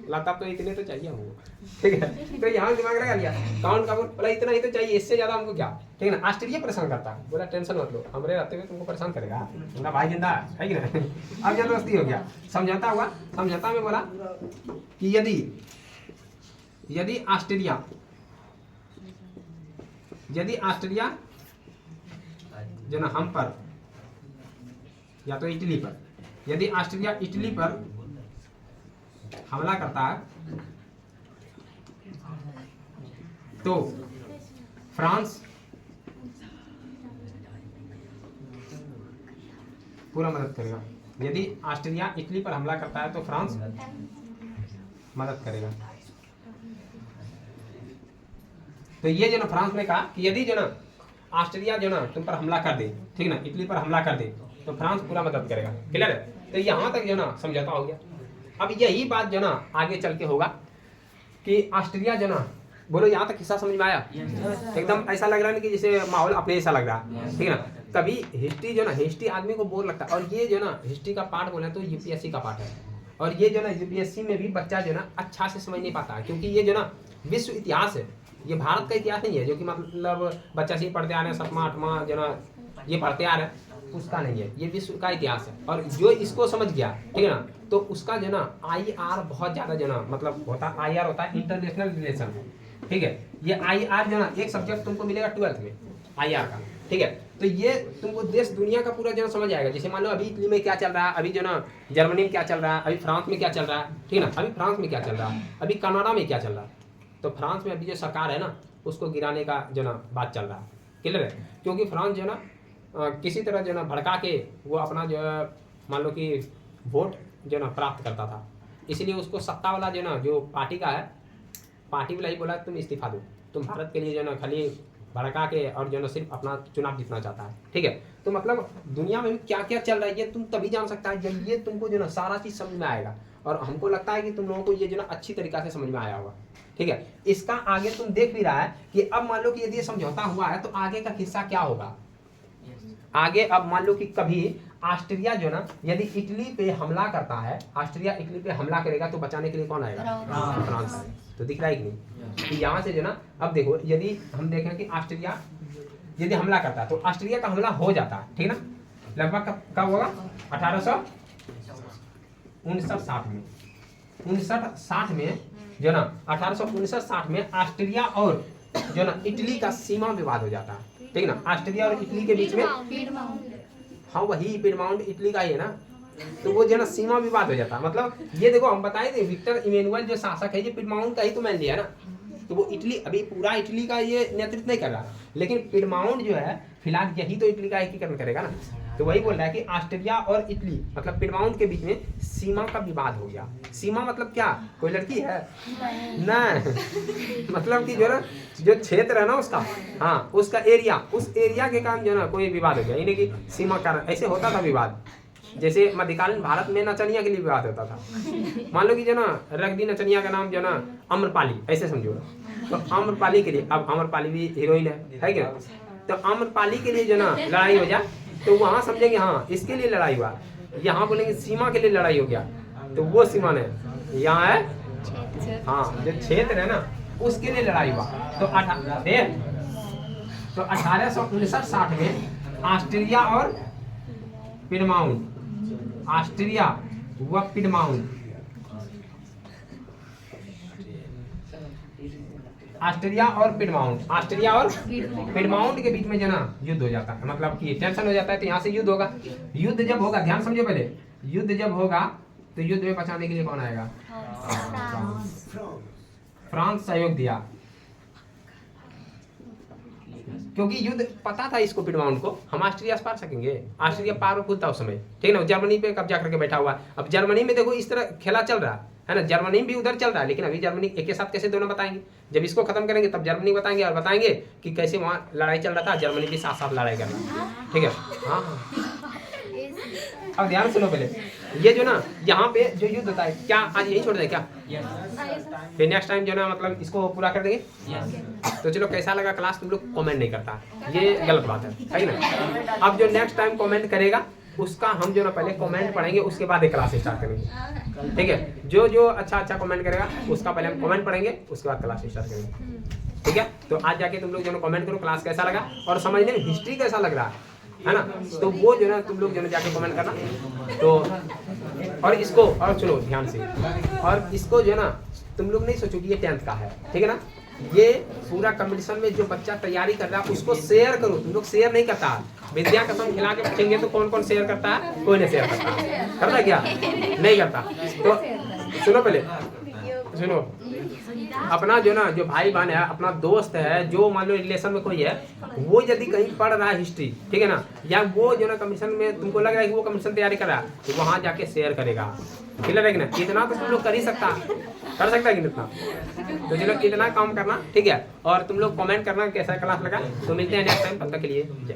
लगता तो इतने तो चाहिए हमको, ठीक है। तो यहाँ दिमाग लगा लिया, कौन का बोला इतना ही तो चाहिए, इससे ज्यादा हमको क्या, ठीक है ना। ऑस्ट्रेलिया परेशान करता है, बोला टेंशन मत लो, हमारे रहते हुए तुमको परेशान करेगा, मेरा भाई जिंदा है कि ना। अब जबरदस्ती हो गया, समझौता हुआ। समझौता में बोला कि यदि ऑस्ट्रेलिया जो ना हम पर या तो इटली पर, यदि ऑस्ट्रेलिया इटली पर हमला करता है तो फ्रांस पूरा मदद करेगा। यदि ऑस्ट्रेलिया इटली पर हमला करता है तो फ्रांस मदद करेगा। तो ये जो ना फ्रांस ने कहा कि यदि जो ना ऑस्ट्रेलिया जो ना तुम पर हमला कर दे, ठीक ना, इटली पर हमला कर दे तो फ्रांस पूरा मदद करेगा। क्लियर है? तो यहाँ तक जो ना समझौता हो गया। अब यही बात जो ना आगे चल के होगा कि ऑस्ट्रेलिया जो ना, बोलो यहाँ तक किस्सा समझ में आया? एकदम ऐसा लग रहा है कि जैसे माहौल अपने जैसा लग रहा है, ठीक है ना। कभी हिस्ट्री जो ना, हिस्ट्री आदमी को बोर लगता है, और ये जो ना हिस्ट्री का पार्ट बोले तो यूपीएससी का पार्ट है, और ये जो ना यूपीएससी में भी बच्चा जो ना अच्छा से समझ नहीं पाता है, क्योंकि ये जो ना विश्व इतिहास है, ये भारत का इतिहास नहीं है जो कि मतलब बच्चा से पढ़ते आ रहे हैं 7वां 8वां जो ना ये पढ़ते आ रहे हैं, उसका नहीं है, ये विश्व का इतिहास है। और जो इसको समझ गया, ठीक है ना, तो उसका जो ना IR बहुत ज्यादा जो ना मतलब होता है, IR होता है इंटरनेशनल रिलेशन, ठीक है। ये IR जो ना एक सब्जेक्ट तुमको मिलेगा 12th में IR का, ठीक है। तो ये तुमको देश दुनिया का पूरा जो समझ आएगा। जैसे मान लो अभी इटली में क्या चल रहा है, अभी जो ना जर्मनी में क्या चल रहा है, अभी फ्रांस में क्या चल रहा है, ठीक है ना, अभी फ्रांस में क्या चल रहा है, अभी कनाडा में क्या चल रहा है। तो फ्रांस में अभी जो सरकार है ना उसको गिराने का जो ना बात चल रहा है। क्लियर है? क्योंकि फ्रांस जो ना किसी तरह जो ना भड़का के वो अपना जो है मान लो कि वोट जो ना प्राप्त करता था, इसलिए उसको सत्ता वाला जो ना जो पार्टी का है, पार्टी वाला ही बोला तुम इस्तीफा दो, तुम भारत के लिए जो ना खाली भड़का के और जो ना सिर्फ अपना चुनाव जीतना चाहता है, ठीक है। तो मतलब दुनिया में क्या क्या चल रहा है ये तुम तभी जान सकता है जब ये तुमको जो ना सारा चीज़ समझ में आएगा। और हमको लगता है कि तुम लोगों को ये जो ना अच्छी तरीक़ा से समझ में आया होगा, ठीक है। इसका आगे तुम देख भी रहा है कि अब मान लो कि यदि ये समझौता हुआ है तो आगे का किस्सा क्या होगा। आगे अब मान लो कि कभी ऑस्ट्रेलिया जो ना यदि इटली पे हमला करता है, ऑस्ट्रेलिया इटली पे हमला करेगा तो बचाने के लिए कौन आएगा? फ्रांस। तो दिख रहा है कि नहीं? तो यहाँ से जो ना अब देखो यदि हम देखें कि ऑस्ट्रेलिया यदि हमला करता है तो ऑस्ट्रेलिया का हमला हो जाता है, ठीक है ना। लगभग कब होगा? 1859-60 में, 59-60 में जो ना 1859-60 में ऑस्ट्रेलिया और जो ना इटली का सीमा विवाद हो जाता है, ठीक ना। ऑस्ट्रेलिया और इटली के बीच में, हाँ वही पिडमाउंट इटली का ही है ना। तो वो जो ना सीमा विवाद हो जाता है। मतलब ये देखो हम बताए थे विक्टर इमैनुअल जो शासक है ये पिडमाउंट का ही तो मान लिया ना। तो वो इटली अभी पूरा इटली का ये नेतृत्व नहीं कर रहा, लेकिन पिडमाउंट जो है फिलहाल यही तो इटली का एकीकरण करेगा ना। तो वही बोल रहा है कि ऑस्ट्रेलिया और इटली मतलब पिडमाउंट के बीच में सीमा का विवाद हो गया। सीमा मतलब क्या? कोई लड़की है? नहीं मतलब कि जो ना जो क्षेत्र है ना उसका, हाँ उसका एरिया, उस एरिया के कारण जो ना कोई विवाद हो गया, यानी कि सीमा का। ऐसे होता था विवाद, जैसे मध्यकालीन भारत में नचनिया के लिए विवाद होता था। मान लो कि जो ना रख दी नचनिया का नाम जो ना अम्रपाली, ऐसे समझो। तो अम्रपाली के लिए, अब अम्रपाली भी हीरोइन है क्या? तो अम्रपाली के लिए जो ना लड़ाई हो जाए तो वहाँ समझेंगे हाँ इसके लिए लड़ाई हुआ। यहाँ बोलेंगे सीमा के लिए लड़ाई हो गया, तो वो सीमा ने यहाँ है, हाँ जो क्षेत्र है ना उसके लिए लड़ाई हुआ। तो 1859-60 में ऑस्ट्रेलिया और पिडमाउंट, ऑस्ट्रिया व पिडमाउंट ऑस्ट्रिया और पिडमाउंट, ऑस्ट्रिया और पिडमाउंट के बीच में जो ना युद्ध हो जाता है, मतलब कि टेंशन हो जाता है, तो यहाँ से युद्ध होगा। युद्ध जब होगा, ध्यान समझो पहले, युद्ध जब होगा तो युद्ध में बचाने के लिए कौन आएगा? फ्रांस सहयोग दिया, क्योंकि युद्ध पता था इसको, पिडमाउंट को, हम ऑस्ट्रिया से पार सकेंगे। ऑस्ट्रिया पावरफुल था उस समय, ठीक ना, जर्मनी पे कब्जा करके बैठा हुआ। अब जर्मनी में देखो इस तरह खेला चल रहा है ना, जर्मनी भी उधर चल रहा है, लेकिन अभी जर्मनी एक के साथ कैसे दोनों बताएंगे? जब इसको खत्म करेंगे तब जर्मनी बताएंगे, और बताएंगे कि कैसे वहाँ लड़ाई चल रहा था, जर्मनी भी साथ साथ लड़ाई कर रहा है, ठीक है। हाँ अब ध्यान सुनो पहले, ये जो ना यहाँ पे जो युद्ध होता है, क्या आज यही छोड़ दें क्या? फिर नेक्स्ट टाइम जो ना मतलब इसको पूरा कर देंगे। तो चलो कैसा लगा क्लास, तुम लोग कमेंट नहीं करता, ये गलत बात है ना। अब जो नेक्स्ट टाइम कमेंट करेगा उसका हम जो ना पहले कमेंट पढ़ेंगे, उसके बाद एक क्लास स्टार्ट करेंगे, ठीक है। जो जो अच्छा कमेंट करेगा उसका पहले हम कमेंट पढ़ेंगे, उसके बाद क्लास स्टार्ट करेंगे, ठीक है। तो आज जाके तुम लोग जो ना कमेंट करो क्लास कैसा लगा, और समझने में हिस्ट्री कैसा लग रहा है ना, तो वो जो ना तुम लोग जो ना जाके कमेंट करना। तो और इसको और सुनो ध्यान से, और इसको जो ना तुम लोग नहीं सोचो कि ये 10th का है, ठीक है ना। ये पूरा कंपटीशन में जो बच्चा तैयारी कर रहा है उसको शेयर करो, तुम लोग शेयर नहीं करता। विद्या कसम खिला के पूछेंगे तो कौन कौन शेयर करता है? कोई नहीं शेयर करता, करता क्या? नहीं करता। तो सुनो पहले, सुनो, अपना जो ना जो भाई बहन है, अपना दोस्त है, जो मान लो रिलेशन में कोई है, वो यदि कहीं पढ़ रहा है हिस्ट्री, ठीक है ना, या वो जो ना कमीशन में तुमको लग रहा है कि वो कमीशन तैयारी कर रहा है, तो वहाँ जाके शेयर करेगा, क्लियर है कि ना। इतना तो तुम लोग कर ही सकता, कर सकता है कि इतना, तो चलो इतना काम करना, ठीक है। और तुम लोग कमेंट करना कैसा क्लास लगा। तो मिलते हैं नेक्स्ट टाइम, तब तक के लिए जय।